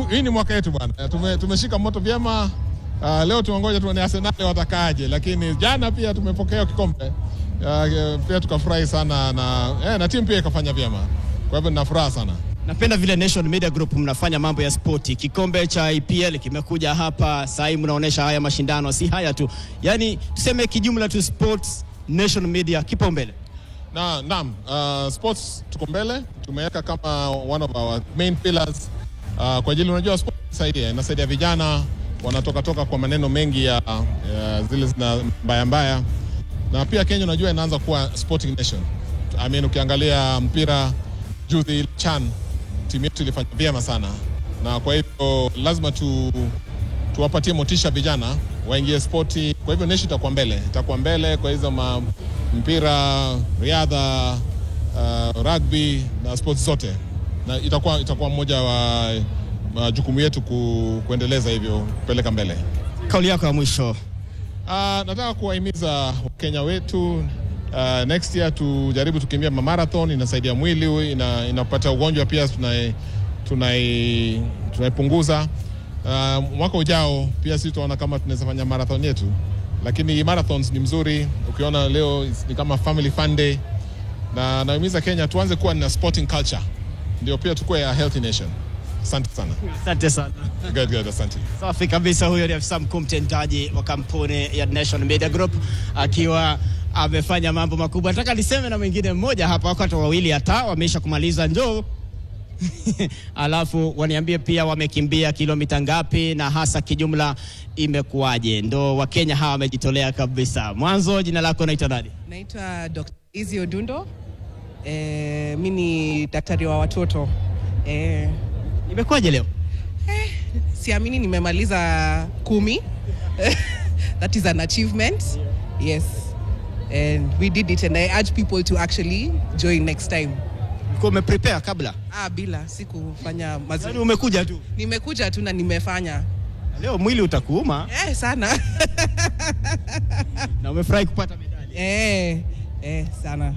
Hii ni mwaka wetu bwana. Tumeshika moto vyema. Leo tumengoja tuone Arsenal watakaje, lakini jana pia tumepokea kikombe. Pia tukafurahi sana na timu pia ikafanya vyema. Kwa hivyo nina furaha sana. Napenda vile National Media Group mnafanya mambo ya sporti. Kikombe cha IPL kimekuja hapa, sasa hivi mnaonesha haya mashindano, si haya tu. Yaani tuseme kijumla tu sports National Media kipo mbele. Naam, sports tuko mbele. Tumeweka kama one of our main pillars. Kwa ajili unajua sports inasaidia vijana wanatoka kwa maneno mengi ya zile zina mbaya. Na pia Kenya unajua inaanza kuwa sporting nation. I mean ukiangalia mpira juzi CHAN timu yetu ilifanya vyema sana, na kwa hivyo lazima tuwapatie motisha vijana waingie sporti. Kwa hivyo Nation itakuwa mbele kwa hizo mpira, riadha, rugby na sports zote, na itakuwa mmoja wa jukumu yetu kuendeleza hivyo kupeleka mbele. Kauli yako ya mwisho. Nataka kuwahimiza Wakenya wetu next year tujaribu tukimbia marathon, inasaidia mwili, inapata ugonjwa pia tunaipunguza. Mwaka ujao pia sisi tunaona kama tunaweza fanya marathon yetu, lakini marathons ni mzuri. Ukiona leo ni kama family fun day, na nahimiza Kenya tuanze kuwa na sporting culture ndio pia tukue a healthy nation. Asante sana. Asante sana. Good, asante. Safi kabisa. Huyo ni afisa mkuu mtendaji wa kampuni ya National Media Group akiwa amefanya mambo makubwa. Nataka niseme na mwingine mmoja hapa, wakati wawili hata wameisha kumaliza njoo. Alafu waniambie pia wamekimbia kilomita ngapi na hasa kijumla imekuwaje. Ndo Wakenya hawa wamejitolea kabisa. Mwanzo, jina lako naitwa nani? Naitwa Dr. Izzy Odundo. Mimi ni daktari wa watoto. Imekuwaje leo? Siamini nimemaliza 10. That is an achievement. Yes. And we did it, and I urge people to actually join next time. Ulikuwa umeprepare kabla? Bila sikufanya mazoezi. Yaani umekuja tu? Nimekuja tu na nimefanya. Leo mwili utakuuma? Sana. Na umefurahi kupata medali? Sana.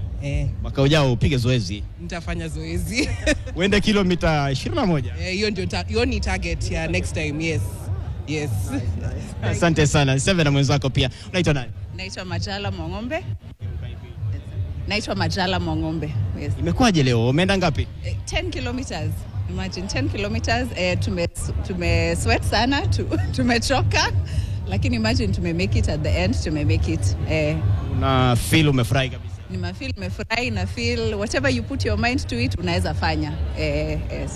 Mwaka ujao upige zoezi. Nitafanya zoezi. Uende kilomita 21? Hiyo ni target ya next time. Yes. Asante sana. Niseme na mwenzako pia. Unaitwa nani? Naitwa Majala Mongombe. Yes. Imekuwaje leo? Umeenda ngapi? 10 kilometers. Imagine 10 kilometers, tume sana, tumechoka, lakini imagine make it at the end, make it. Una feel umefurahi kabisa? Nimefurahi na feel whatever you put your mind to it unaweza fanya.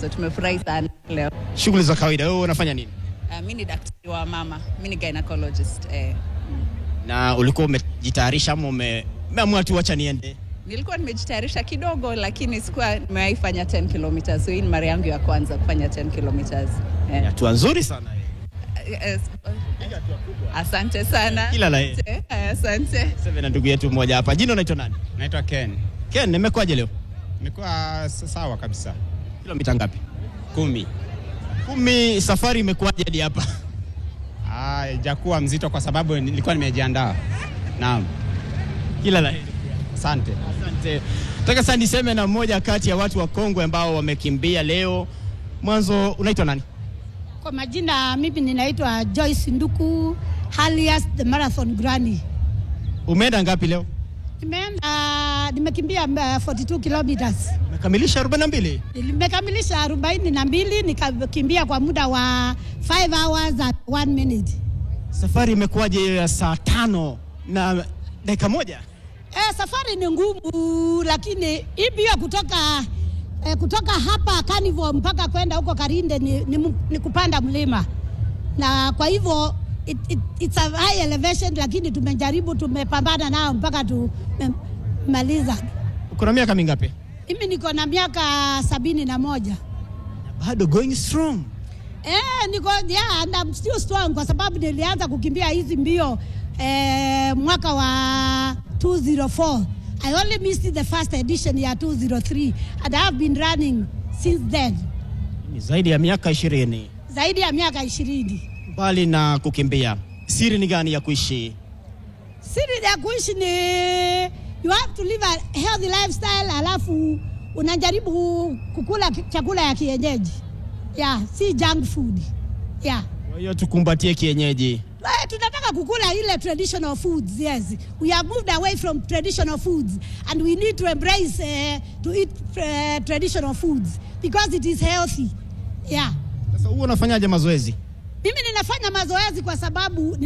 So tumefurahi sana leo. Shughuli za kawaida, wewe unafanya nini? Mimi ni daktari wa mama, mimi ni gynecologist. Na ulikuwa umejitayarisha ama umeamua tu acha niende? Nilikuwa nimejitayarisha kidogo, lakini sikuwa nimeifanya 10 kilometers. So hii ni mara yangu ya kwanza kufanya 10 kilometers. Hatua nzuri sana. Asante sana. Kila la heri. Asante. Sasa na ndugu yetu mmoja hapa. Jina unaitwa nani? Naitwa Ken. Ken, nimekuaje leo? Nimekuwa sawa kabisa. Kilomita ngapi? 10. Safari imekuaje hadi hapa? Haijakuwa mzito kwa sababu nilikuwa nimejiandaa. Naam. Kila la heri. Asante. Nataka sasa niseme na mmoja kati ya watu wa Kongwe ambao wamekimbia leo. Mwanzo unaitwa nani? Kwa majina mimi ninaitwa Joyce Nduku, alias the marathon granny. Umeenda ngapi leo? Nimekimbia 42 kilometers. Umekamilisha 42? Nimekamilisha 42, nikakimbia kwa muda wa 5 hours and 1 minute. Safari imekuwaje ya saa 5 na dakika 1? Safari ni ngumu, lakini hii mbio kutoka hapa Carnival mpaka kwenda huko Karinde ni kupanda mlima. Na kwa hivyo it's a high elevation, lakini tumepambana nao mpaka tumaliza. Uko na miaka mingapi? Mimi niko na miaka 71. Bado going strong. And I'm still strong kwa sababu nilianza kukimbia hizi mbio mwaka wa 204. I only missed the first edition ya 203 and I have been running since then. Ni zaidi ya miaka 20. Zaidi ya miaka 20. Bali na kukimbia, siri ni gani ya kuishi? Siri ya kuishi ni you have to live a healthy lifestyle, alafu unajaribu kukula chakula ya kienyeji. Si junk food. Kwa hiyo tukumbatie kienyeji. Tunataka kukula ile traditional foods, yes. We have moved away from traditional foods and we need to embrace to eat traditional foods because it is healthy. Sasa wewe unafanyaje mazoezi? Mimi ninafanya mazoezi kwa sababu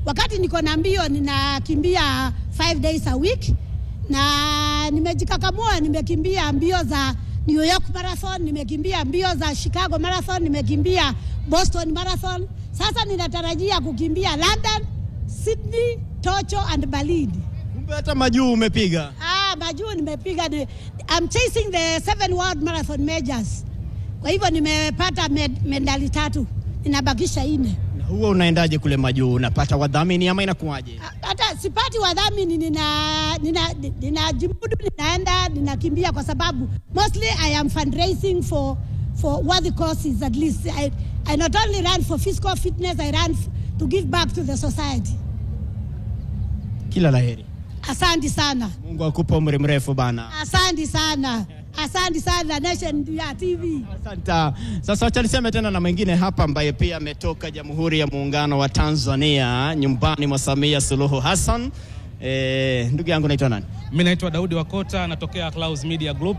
wakati niko na mbio ninakimbia 5 days a week, na nimejikakamua, nimekimbia mbio za New York Marathon, nimekimbia mbio za Chicago Marathon, nimekimbia Boston Marathon. Sasa ninatarajia kukimbia London, Sydney, Tokyo and Berlin. Kumbe hata majuu umepiga? Majuu nimepiga. I'm chasing the 7 world marathon majors. Kwa hivyo nimepata medali 3. Ninabakisha 4. Na huo unaendaje kule majuu? Unapata wadhamini ama inakuaje? Hata sipati wadhamini, ninajimudu, ninaenda, ninakimbia kwa sababu mostly I am fundraising for worthy causes. At least I not only run for physical fitness, I run to give back to the society. Kila laheri. Asante sana. Mungu akupe umri mrefu bana. Asante sana. Asante sana Nation ya TV. Asante. Sasa acha niseme tena na mwingine hapa ambaye pia ametoka Jamhuri ya Muungano wa Tanzania, nyumbani mwa Samia Suluhu Hassan. Ndugu yangu naitwa nani? Mimi naitwa Daudi Wakota, natokea Clouds Media Group.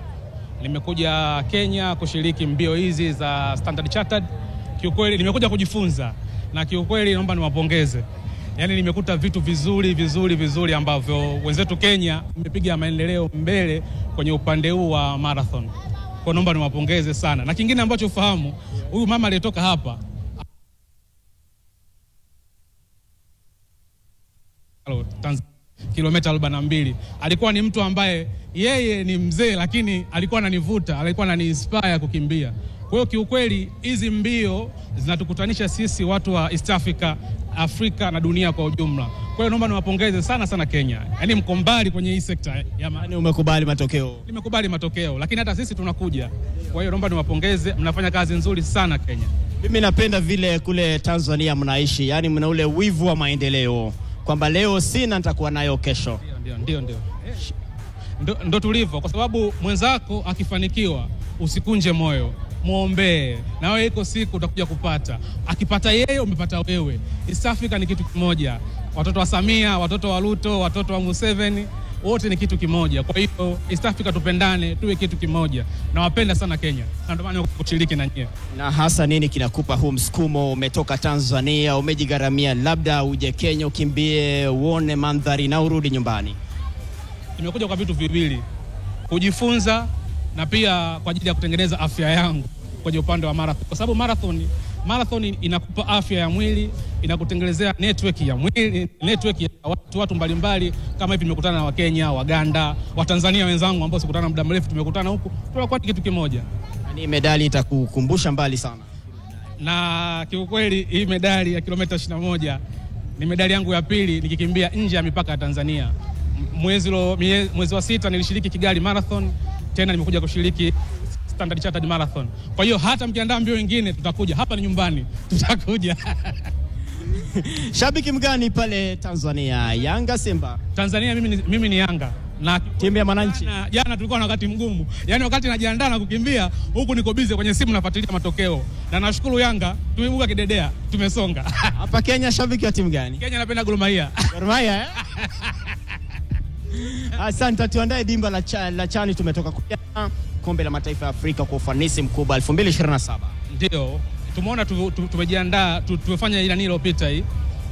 Nimekuja Kenya kushiriki mbio hizi za Standard Chartered. Kiukweli nimekuja kujifunza na kiukweli naomba niwapongeze. Yaani nimekuta vitu vizuri ambavyo wenzetu Kenya wamepiga maendeleo mbele kwenye upande huu wa marathon. Kwa naomba niwapongeze sana. Na kingine ambacho ufahamu, huyu mama aliyetoka hapa kilomita 42. Alikuwa ni mtu ambaye yeye ni mzee lakini alikuwa ananivuta, alikuwa ananiinspire kukimbia. Kwa hiyo kiukweli hizi mbio zinatukutanisha sisi watu wa East Africa, Afrika na dunia kwa ujumla. Kwa hiyo naomba niwapongeze sana Kenya. Yaani mko mbali kwenye hii sekta. Yaani umekubali matokeo? Nimekubali matokeo, lakini hata sisi tunakuja. Kwa hiyo naomba niwapongeze, mnafanya kazi nzuri sana Kenya. Mimi napenda vile kule Tanzania mnaishi, yaani mna ule wivu wa maendeleo. Kwamba leo sina nitakuwa nayo kesho. Ndio. Ndio tulivyo, kwa sababu mwenzako akifanikiwa usikunje moyo, muombee. Na wewe iko siku utakuja kupata. Akipata yeye umepata wewe. East Africa ni kitu kimoja. Watoto wa Samia, watoto wa Ruto, watoto wa Museveni, wote ni kitu kimoja. Kwa hiyo East Africa tupendane, tuwe kitu kimoja. Nawapenda sana Kenya. Na ndio maana kushiriki na nyie. Na hasa nini kinakupa huu msukumo? Umetoka Tanzania, umejigaramia, labda uje Kenya ukimbie, uone mandhari na urudi nyumbani. Nimekuja kwa vitu viwili. Kujifunza na pia kwa ajili ya kutengeneza afya yangu kwenye upande wa marathon. Kwa sababu marathon inakupa afya ya mwili, inakutengenezea network ya mwili, network ya watu mbalimbali. Kama hivi nimekutana na Wakenya, Waganda, Watanzania wenzangu ambao sikutana muda mrefu, tumekutana huku, tunakuwa kitu kimoja. Ni medali itakukumbusha mbali sana. Na kiukweli hii medali ya kilomita 21 ni medali yangu ya pili nikikimbia nje ya mipaka ya Tanzania. Mwezi wa 6 nilishiriki Kigali Marathon, tena nimekuja kushiriki Standard Chartered Marathon. Kwa hiyo hata mkiandaa mbio nyingine tutakuja. Hapa ni nyumbani, tutakuja. Shabiki mgani pale Tanzania? Yanga, Simba? Tanzania mimi ni Yanga. Na timu ya Mwananchi. Jana tulikuwa na wakati mgumu. Yaani wakati najiandaa na kukimbia, huku niko busy kwenye simu nafuatilia matokeo. Na nashukuru Yanga, tumeibuka kidedea, tumesonga. Hapa Kenya shabiki wa timu gani? Kenya napenda Gor Mahia. Gor Mahia, eh? Asante, tuandae dimba la Chani. Tumetoka kupiana kombe la mataifa ya Afrika kwa ufanisi mkubwa 2027. Ndio, tumeona tumejiandaa, tumefanya ile iliyopita hii.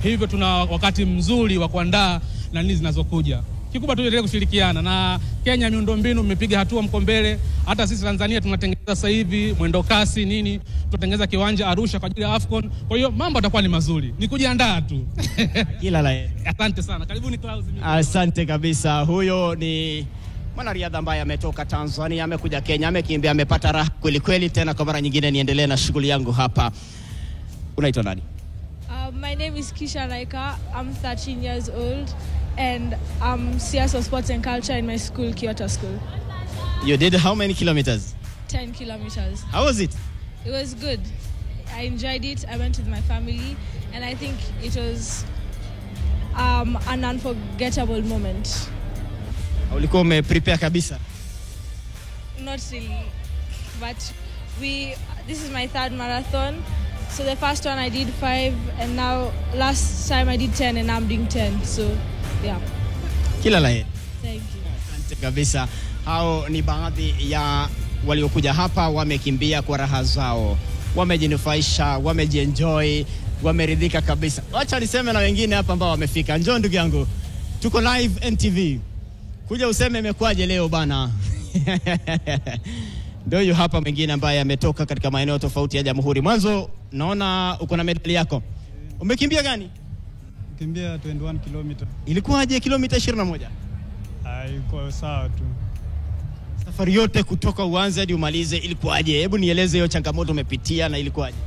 Hivyo tuna wakati mzuri wa kuandaa na nini zinazokuja. Kikubwa tuendelee kushirikiana na Kenya. Miundombinu imepiga hatua mkombele. Hata sisi Tanzania tunatengeneza sasa hivi mwendo kasi nini, tutatengeneza kiwanja Arusha kwa ajili ya AFCON. Kwa hiyo mambo yatakuwa ni mazuri, ni kujiandaa tu. Kila la heri. Asante sana, karibuni Klaus. Asante kabisa. Huyo ni mwanariadha ambaye ametoka Tanzania, amekuja Kenya, amekimbia, amepata raha kweli kweli. Tena kwa mara nyingine niendelee na shughuli yangu hapa. Unaitwa nani? My name is Kisha Laika. I'm 13 years old and I'm CS of Sports and Culture in my school, Kyoto School. You did how many kilometers? 10 kilometers. How was it? It was good. I enjoyed it. I went with my family and I think it was an unforgettable moment. Ulikuwa umeprepare kabisa? Not really, but this is my third marathon. So the first one I did 5 and now last time I did 10 and I'm doing 10. So yeah. Kila la heri. Thank you. Asante kabisa. Hao ni baadhi ya waliokuja hapa, wamekimbia kwa raha zao, wamejinufaisha, wamejienjoy, wameridhika kabisa. Acha niseme na wengine hapa ambao wamefika. Njoo ndugu yangu, tuko live NTV. Kuja useme imekwaje leo bana. Ndio yu hapa mwingine ambaye ametoka katika maeneo tofauti ya Jamhuri. Mwanzo naona uko na medali yako. Umekimbia gani? Kimbia 21 km. Ilikuwaje kilomita 21? Ilikuwa sawa tu. Safari yote kutoka uanze hadi umalize ilikuwaje? Hebu nieleze hiyo changamoto umepitia na ilikuwaje?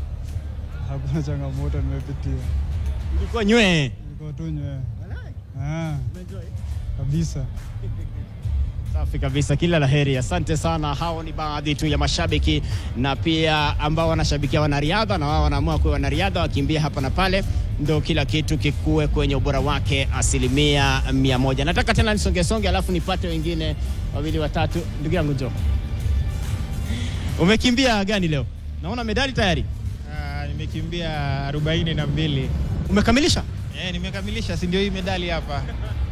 Hakuna changamoto nimepitia. Ilikuwa nywe. Ilikuwa tu nywe. Kabisa. Safi kabisa, kila la heri. Asante sana. Hao ni baadhi tu ya mashabiki na pia ambao wanashabikia wanariadha na wao wanaamua kuwa wanariadha, wakimbia hapa na pale, ndio kila kitu kikue kwenye ubora wake 100%. Nataka tena nisonge alafu nipate wengine wawili watatu. Ndugu yangu njoo. Umekimbia gani leo? Naona medali tayari. Nimekimbia 42. Umekamilisha? Nimekamilisha, si ndio hii medali hapa.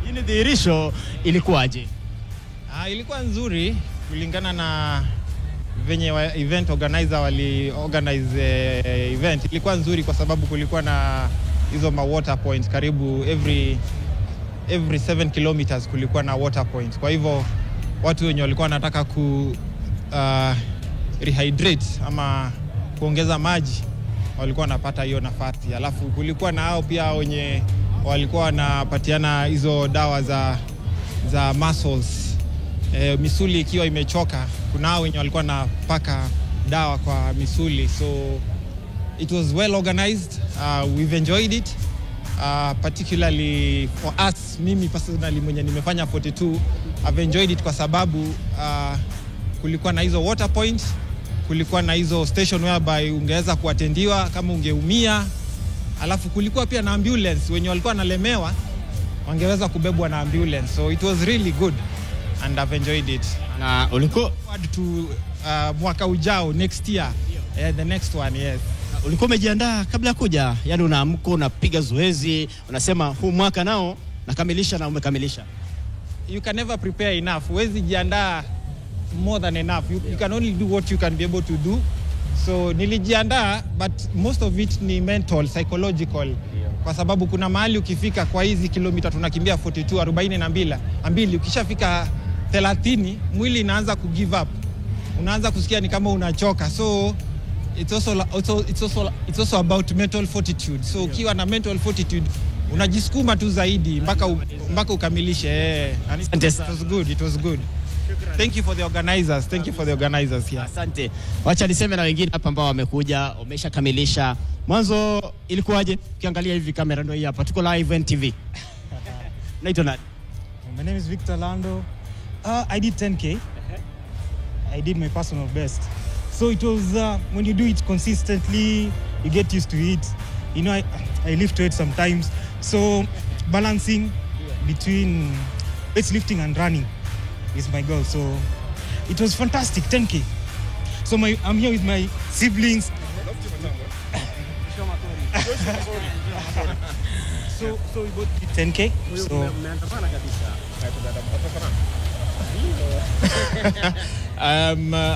Hii ni dhihirisho. Ilikuwaje? Ilikuwa nzuri kulingana na venye event organizer wali organize event. Ilikuwa nzuri kwa sababu kulikuwa na hizo water points karibu every 7 kilometers kulikuwa na water points. Kwa hivyo watu wenye walikuwa wanataka ku rehydrate ama kuongeza maji walikuwa wanapata hiyo nafasi. Alafu kulikuwa na hao pia wenye walikuwa wanapatiana hizo dawa za muscles. Misuli ikiwa imechoka, kuna hao wenye walikuwa napaka dawa kwa misuli. So it was well organized. We've enjoyed it. Particularly for us, mimi personally mwenye nimefanya 42, I've enjoyed it kwa sababu kulikuwa na hizo water point, kulikuwa na hizo station whereby ungeweza kuatendiwa kama ungeumia. Alafu kulikuwa pia na ambulance, wenye walikuwa nalemewa wangeweza kubebwa na ambulance. So it was really good and I've enjoyed it. Na ulikuwa to mwaka ujao, next year, the next one, yes. Ulikuwa umejiandaa kabla ya kuja? Yaani unaamka unapiga zoezi, unasema huu mwaka nao nakamilisha, na umekamilisha? you can never prepare enough. Huwezi jiandaa more than enough. You can only do what you can be able to do. So nilijiandaa, but most of it ni mental, psychological. Kwa sababu kuna mahali ukifika kwa hizi kilomita tunakimbia 42, 42, ukishafika 30, mwili inaanza ku give up. Unaanza kusikia ni kama unachoka. So it's also about mental fortitude. So ukiwa na mental fortitude unajisukuma tu zaidi mpaka ukamilishe. It was good. Thank you for the organizers here. Asante. Wacha niseme na wengine hapa ambao wamekuja, wameshakamilisha. Mwanzo ilikuwaje? Ukiangalia hivi kamera ndio hii hapa. Tuko live NTV. Naitwa nani? My name is Victor Lando. I did 10K. I did my personal best. So it was when you do it consistently, you get used to it. You know, I lift weights sometimes. So balancing between weightlifting and running is my goal. So it was fantastic, 10K. So I'm here with my siblings. So we both did 10K. So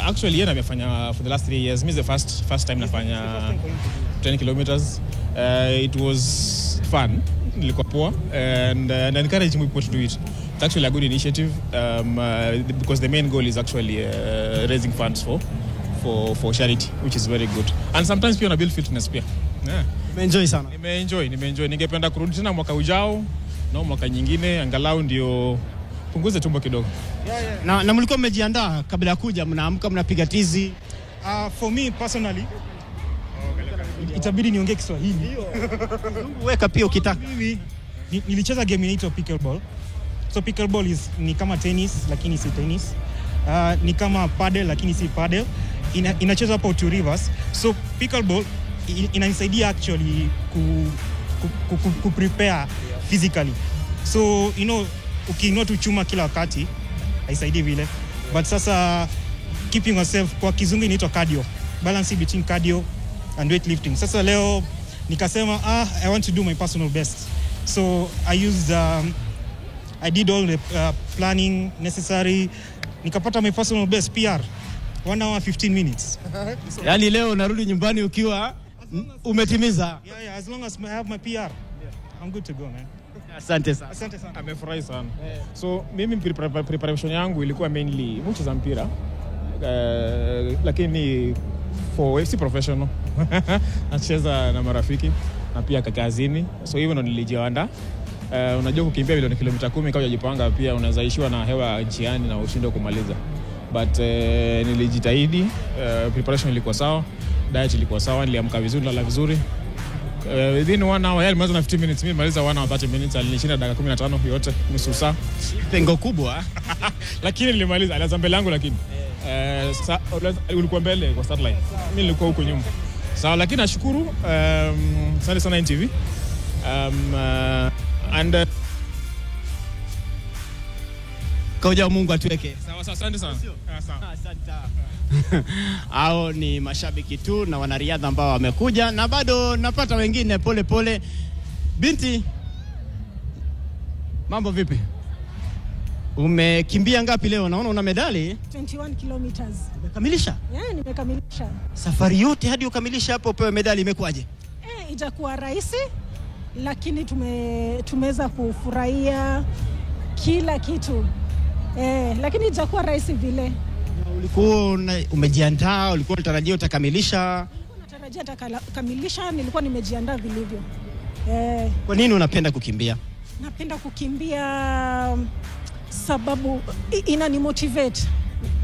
actually yeye amefanya for the last 3 years. Me is the first time nafanya 10 kilometers. It was fun. Nilikuwa poa and encourage people to do it. It's actually a good initiative because the main goal is actually raising funds for charity, which is very good. And sometimes pia na build fitness pia. Yeah. Nimeenjoy sana. Nimeenjoy. Ningependa kurudi tena mwaka ujao na mwaka nyingine angalau ndio punguze tumbo kidogo. Na mlikuwa mmejiandaa kabla ya kuja, mnaamka mnapiga tizi? For me personally, itabidi niongee Kiswahili. Weka pia ukitaka. Mimi nilicheza game inaitwa pickleball. So pickleball ni kama tennis lakini si tennis. Ni kama paddle lakini si paddle. Inachezwa hapo Two Rivers. So pickleball inanisaidia actually ku prepare physically. So you know ukiinua tu chuma kila wakati haisaidii vile. But sasa keeping yourself, kwa kizungu inaitwa cardio. Balancing between cardio and weightlifting. Sasa leo nikasema I want to do my personal best. So I did all the planning necessary. Nikapata my personal best PR 1 hour 15 minutes. Yaani leo unarudi nyumbani ukiwa umetimiza. Yeah, as long as I have my PR, I'm good to go, man. Asante sana. Amefurahi sana. So mimi preparation yangu ilikuwa mainly mchezo mpira. Lakini for FC professional. Nacheza na marafiki na pia kazini. So hivyo ndo nilijiandaa. Unajua kukimbia milioni kilomita 10 kama hujajipanga pia unazaishiwa na hewa njiani na ushinde kumaliza. But nilijitahidi, preparation ilikuwa sawa, diet ilikuwa sawa, niliamka vizuri, nilala vizuri. Within 1 hour, yeye mwanzo na 15 minutes, mimi maliza 1 hour 30 minutes, alinishinda dakika 15 yote, nusu saa. Pengo kubwa. Lakini nilimaliza, alianza mbele yangu lakini. Ulikuwa mbele kwa start line. Mimi nilikuwa huko nyuma. Sawa, lakini nashukuru asante sana NTV. And Koja Mungu atuweke. Sawa, asante sana. Asante. Hao ni mashabiki tu na wanariadha ambao wamekuja na bado napata wengine pole pole. Binti, mambo vipi? Umekimbia ngapi leo? Naona una medali. 21 kilometers. Umekamilisha? Yeah, nimekamilisha. Safari yote hadi ukamilisha hapo upewe medali imekuwaje? Itakuwa rahisi lakini tumeweza kufurahia kila kitu. Lakini itakuwa rahisi vile. Ulikuwa umejiandaa, ulikuwa unatarajia utakamilisha? Natarajia nitakamilisha, nilikuwa nimejiandaa vilivyo. Kwa nini unapenda kukimbia? Napenda kukimbia sababu inanimotivate.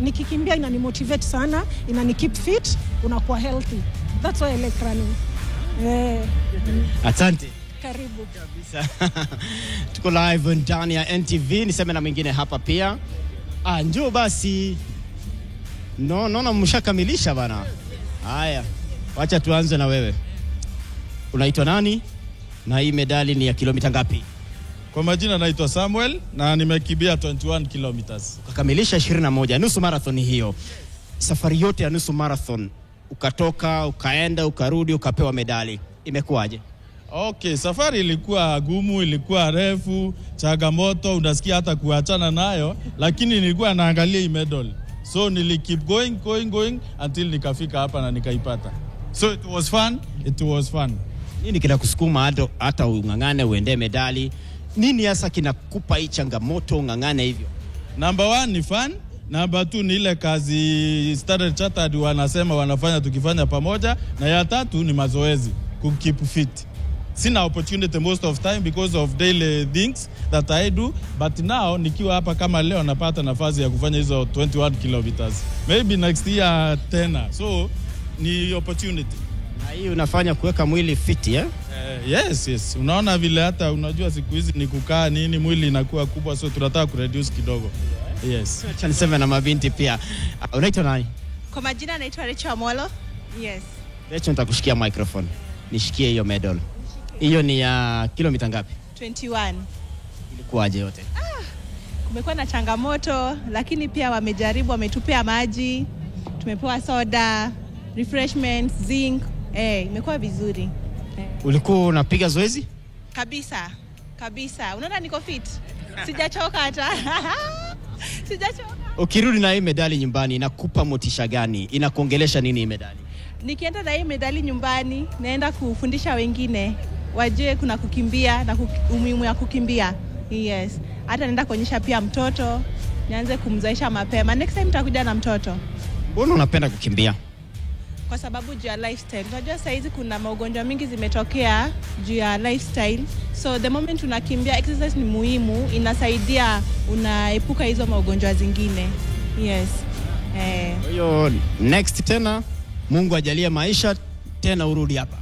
Nikikimbia inanimotivate sana, inanikeep fit, unakuwa healthy. That's why I like running. Asante. Karibu. Kabisa. Tuko live ndani ya NTV, niseme na mwingine hapa pia. Njoo basi. Naona mshakamilisha bana. Haya. Wacha tuanze na wewe. Unaitwa nani? Na hii medali ni ya kilomita ngapi? Kwa majina naitwa Samuel na nimekimbia 21 kilometers. Ukakamilisha 21, nusu marathon hiyo. Safari yote ya nusu marathon ukatoka, ukaenda, ukarudi, ukapewa medali. Imekuwaje? Okay, safari ilikuwa gumu, ilikuwa refu, changamoto, unasikia hata kuachana nayo, lakini nilikuwa naangalia hii medal. So keep going until nikafika hapa na nikaipata. So it was fun. Nini kinakusukuma hata ung'ang'ane uende medali? Nini hasa kinakupa hii changamoto ung'ang'ane hivyo? Number 1 ni fun. Number 2 ni ile kazi Standard Chartered wanasema wanafanya tukifanya pamoja, na ya 3 ni mazoezi, keep fit. Sina opportunity most of time because of daily things that I do, but now nikiwa hapa kama leo napata nafasi ya kufanya hizo 21 kilometers. Maybe next year tena. So ni opportunity. Na hii unafanya kuweka mwili fit, Yes. Unaona vile hata unajua siku hizi ni kukaa nini, mwili inakuwa kubwa, so tunataka kureduce kidogo. Yes. Acha niseme na mabinti pia. Unaitwa nani? Kwa majina naitwa Rachel Amolo. Yes. Rachel, nitakushikia microphone. Nishikie hiyo medal. Hiyo ni ya kilomita ngapi? 21. Ilikuwaje yote? Kumekuwa na changamoto, lakini pia wamejaribu, wametupea maji, tumepewa soda, refreshments, zinc. Imekuwa vizuri. Ulikuwa unapiga zoezi? Kabisa. Unaona niko fit? Sijachoka hata. Sijachoka. Ukirudi na hii medali nyumbani inakupa motisha gani? Inakuongelesha nini hii medali? Nikienda na hii medali nyumbani, naenda kufundisha wengine wajue kuna kukimbia na umuhimu ya kukimbia. Yes. Hata naenda kuonyesha pia mtoto, nianze kumzoesha mapema. Next time nitakuja na mtoto. Mbona unapenda kukimbia? Kwa sababu juu ya lifestyle. Unajua saa hizi kuna magonjwa mingi zimetokea juu ya lifestyle. So the moment unakimbia, exercise ni muhimu, inasaidia unaepuka hizo magonjwa zingine. Yes. Hiyo next tena Mungu ajalie maisha tena urudi hapa.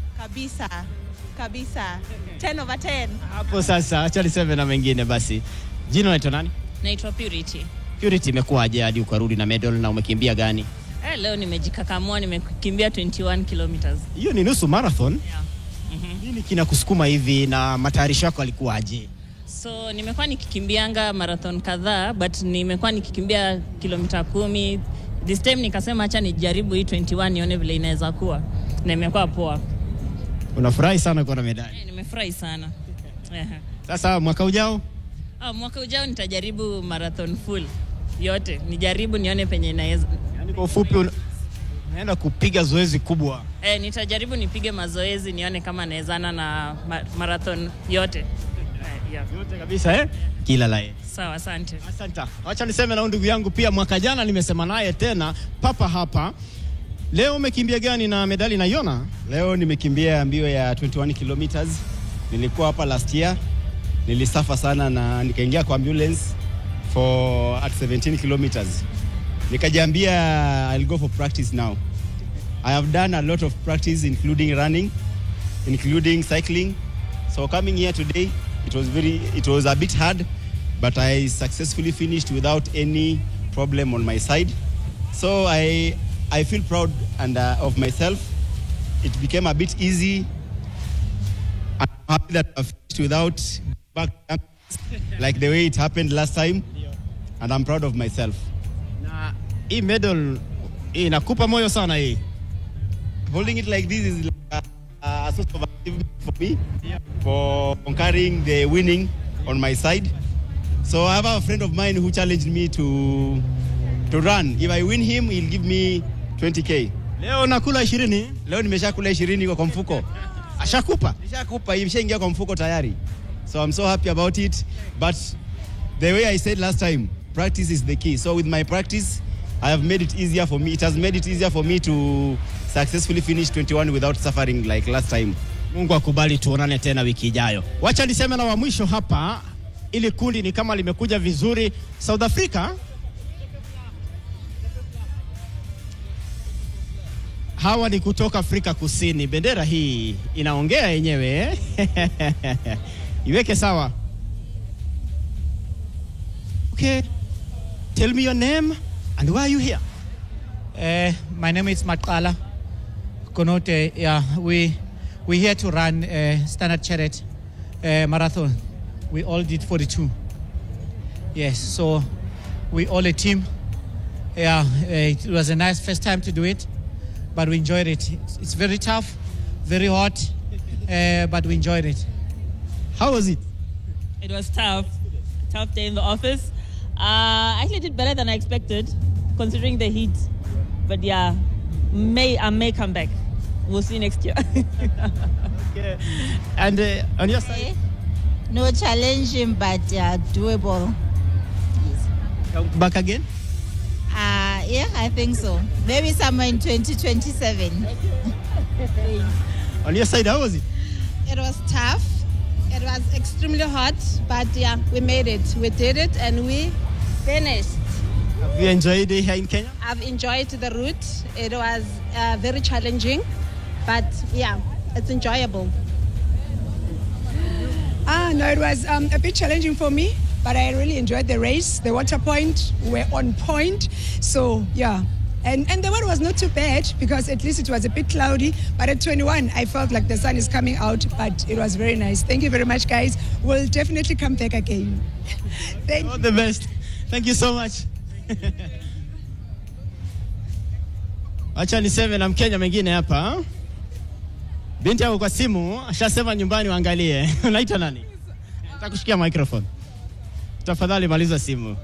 Kabisa. 10/10. Hapo sasa acha niseme na mengine basi. Jina unaitwa nani? Naitwa Purity. Purity, imekuwaje hadi ukarudi na medal na umekimbia gani? Leo nimejikakamua, nimekimbia 21 kilometers. Hiyo ni nusu marathon? Yeah. Nini kinakusukuma hivi na matayarisho yako alikuwaje? So nimekuwa nikikimbianga marathon kadhaa, but nimekuwa nikikimbia kilomita 10. This time nikasema acha nijaribu hii 21 nione vile inaweza kuwa. Na imekuwa poa. Unafurahi sana kuwa na medali? Nimefurahi sana. Sasa mwaka ujao? Mwaka ujao nitajaribu marathon full yote. Nijaribu nione penye inaweza. Yaani kwa ufupi unaenda kupiga zoezi kubwa? Nitajaribu nipige mazoezi nione kama nawezana na marathon yote. Yote kabisa Kila la heri. Sawa, asante. Asante. Acha niseme na ndugu yangu pia, mwaka jana nimesema naye tena papa hapa. Leo umekimbia gani na medali naiona? Leo nimekimbia mbio ya 21 kilometers. Nilikuwa hapa last year. Nilisafa sana na nikaingia kwa ambulance at 17 kilometers. Nikajiambia I'll go for practice now. I have done a lot of practice including running, including cycling. So coming here today, it was a bit hard, but I successfully finished without any problem on my side. So I feel proud of myself. It became a bit easy. I'm happy that I finished without back like the way it happened last time, and I'm proud of myself. Na hii medal inakupa moyo sana hii. Holding it like this is like a source of achievement for me, for carrying the winning on my side. So I have a friend of mine who challenged me to run. If I win him, he'll give me 20k. Leo nakula 20? Leo nimeshakula 20 kwa mfuko. Ashakupa? Nishakupa, imeshaingia kwa mfuko tayari. So I'm so happy about it. But the way I said last time, practice is the key. So with my practice, I have made it easier for me. It has made it easier for me to successfully finish 21 without suffering like last time. Mungu akubali tuonane tena wiki ijayo. Wacha niseme na wa mwisho hapa, ili kundi ni kama limekuja vizuri. South Africa, hawa ni kutoka Afrika Kusini. Bendera hii inaongea yenyewe. Iweke sawa. Okay. Tell me your name and why are you here? My name is Matala Konote. Yeah, we here to run Standard Chartered marathon. We all did 42. Yes, so we all a team. Yeah, it was a nice first time to do it, but we enjoyed it. It's very tough, very hot, but we enjoyed it. How was it? It was tough. Tough day in the office. I actually did better than I expected, considering the heat. But yeah, I may come back. We'll see next year. Okay. And on your side? No challenging, but doable. Come back again? Yeah, I think so. Maybe somewhere in 2027. On your side, how was it? It was tough. It was extremely hot, but yeah, we made it. We did it and we finished. Have you enjoyed it here in Kenya? I've enjoyed the route. It was very challenging, but yeah, it's enjoyable. No, it was a bit challenging for me, but I really enjoyed the race. The water point were on point, so yeah. And the weather was not too bad because at least it was a bit cloudy. But at 21, I felt like the sun is coming out, but it was very nice. Thank you very much, guys. We'll definitely come back again. Thank All the best. Thank you so much. Acha niseme na Mkenya mwingine hapa. Binti yako kwa simu ashasema nyumbani waangalie. Unaitwa nani? Nitakushikia microphone. Tafadhali maliza simu.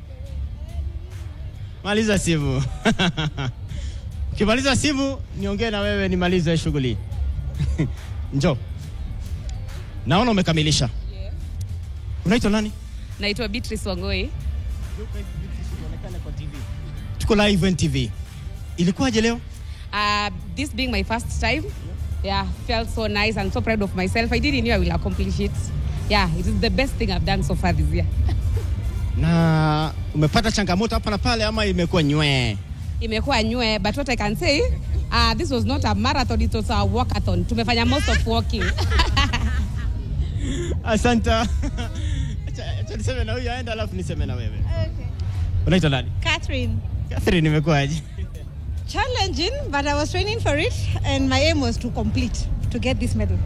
Maliza simu. Ukimaliza simu niongee na wewe nimalize shughuli. Njoo. Naona umekamilisha. Yeah. Unaitwa nani? Naitwa Beatrice Wangoi. Tuko live on TV. Ilikuwaje leo? This being my first time, yeah, felt so nice and so proud of myself. I didn't know I will accomplish it. Yeah, it is the best thing I've done so far this year. Na umepata changamoto hapa na pale ama imekuwa nywe? Imekuwa nywe, but what I can say, this was not a marathon, it was a walkathon. Tumefanya most of walking. Asante. Acha niseme na huyu aenda alafu niseme na wewe. Okay. Unaitwa nani? Catherine. Catherine, imekuwaje? Challenging, but I was training for it, and my aim was to complete, to get this medal.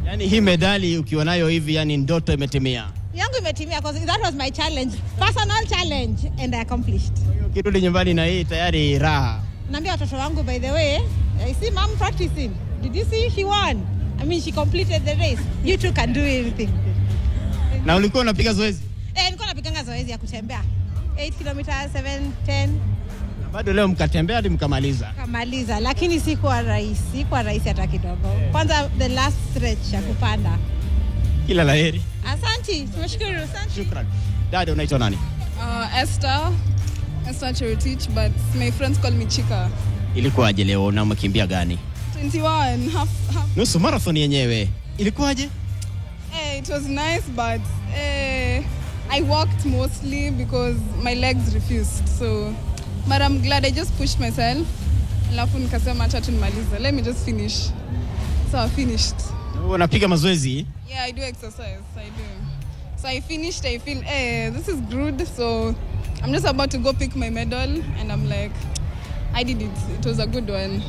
Yani hii medali ukiwa nayo hivi, yani ndoto imetimia. Yangu imetimia because that was my challenge, personal challenge, and I accomplished. Ukirudi nyumbani na hii tayari raha. Naambia watoto wangu, by the way, I see mom practicing. Did you see she won? I mean, she completed the race. You too can do anything. Na ulikuwa unapiga zoezi? Nilikuwa napiganga zoezi ya kutembea 8 kilometers, 7, 10. Na bado leo mkatembea hadi mkamaliza. Kamaliza, lakini sikuwa rahisi hata kidogo. Kwanza the last stretch ya kupanda. Kila laheri. Asante, tumeshukuru, asante. Shukrani. Dada, unaitwa nani? Esther Cherotich, but my friends call me Chika. Ilikuwaje leo na umekimbia gani? 21, half. Nusu marathon yenyewe. Ilikuwaje? It was nice, but I walked mostly because my legs refused. So, but I'm glad I just pushed myself. Alafu nikasema acha tu nimalize. Let me just finish. So I finished. Unapiga mazoezi? Yeah, I do exercise. I do. So I finished. I feel, this is good. So I'm just about to go pick my medal, and I'm like, I did it. It was a good one.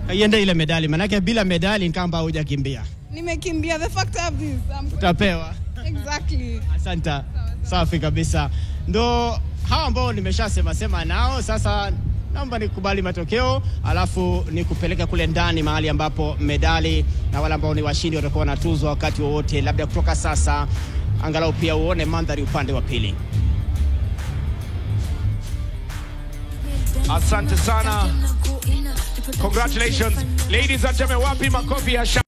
Kaienda ile medali, manake bila medali nkamba hujakimbia. Nimekimbia. The fact I have this. Utapewa. Exactly. Asante. Safi kabisa. Ndo hawa ambao nimeshasema nao, sasa naomba nikubali matokeo, alafu nikupeleka kule ndani mahali ambapo medali na wale ambao ni washindi watakuwa wanatuzwa wakati wowote, labda kutoka sasa, angalau pia uone mandhari upande wa pili. Asante sana. Congratulations. Ladies and gentlemen, wapi makofi ya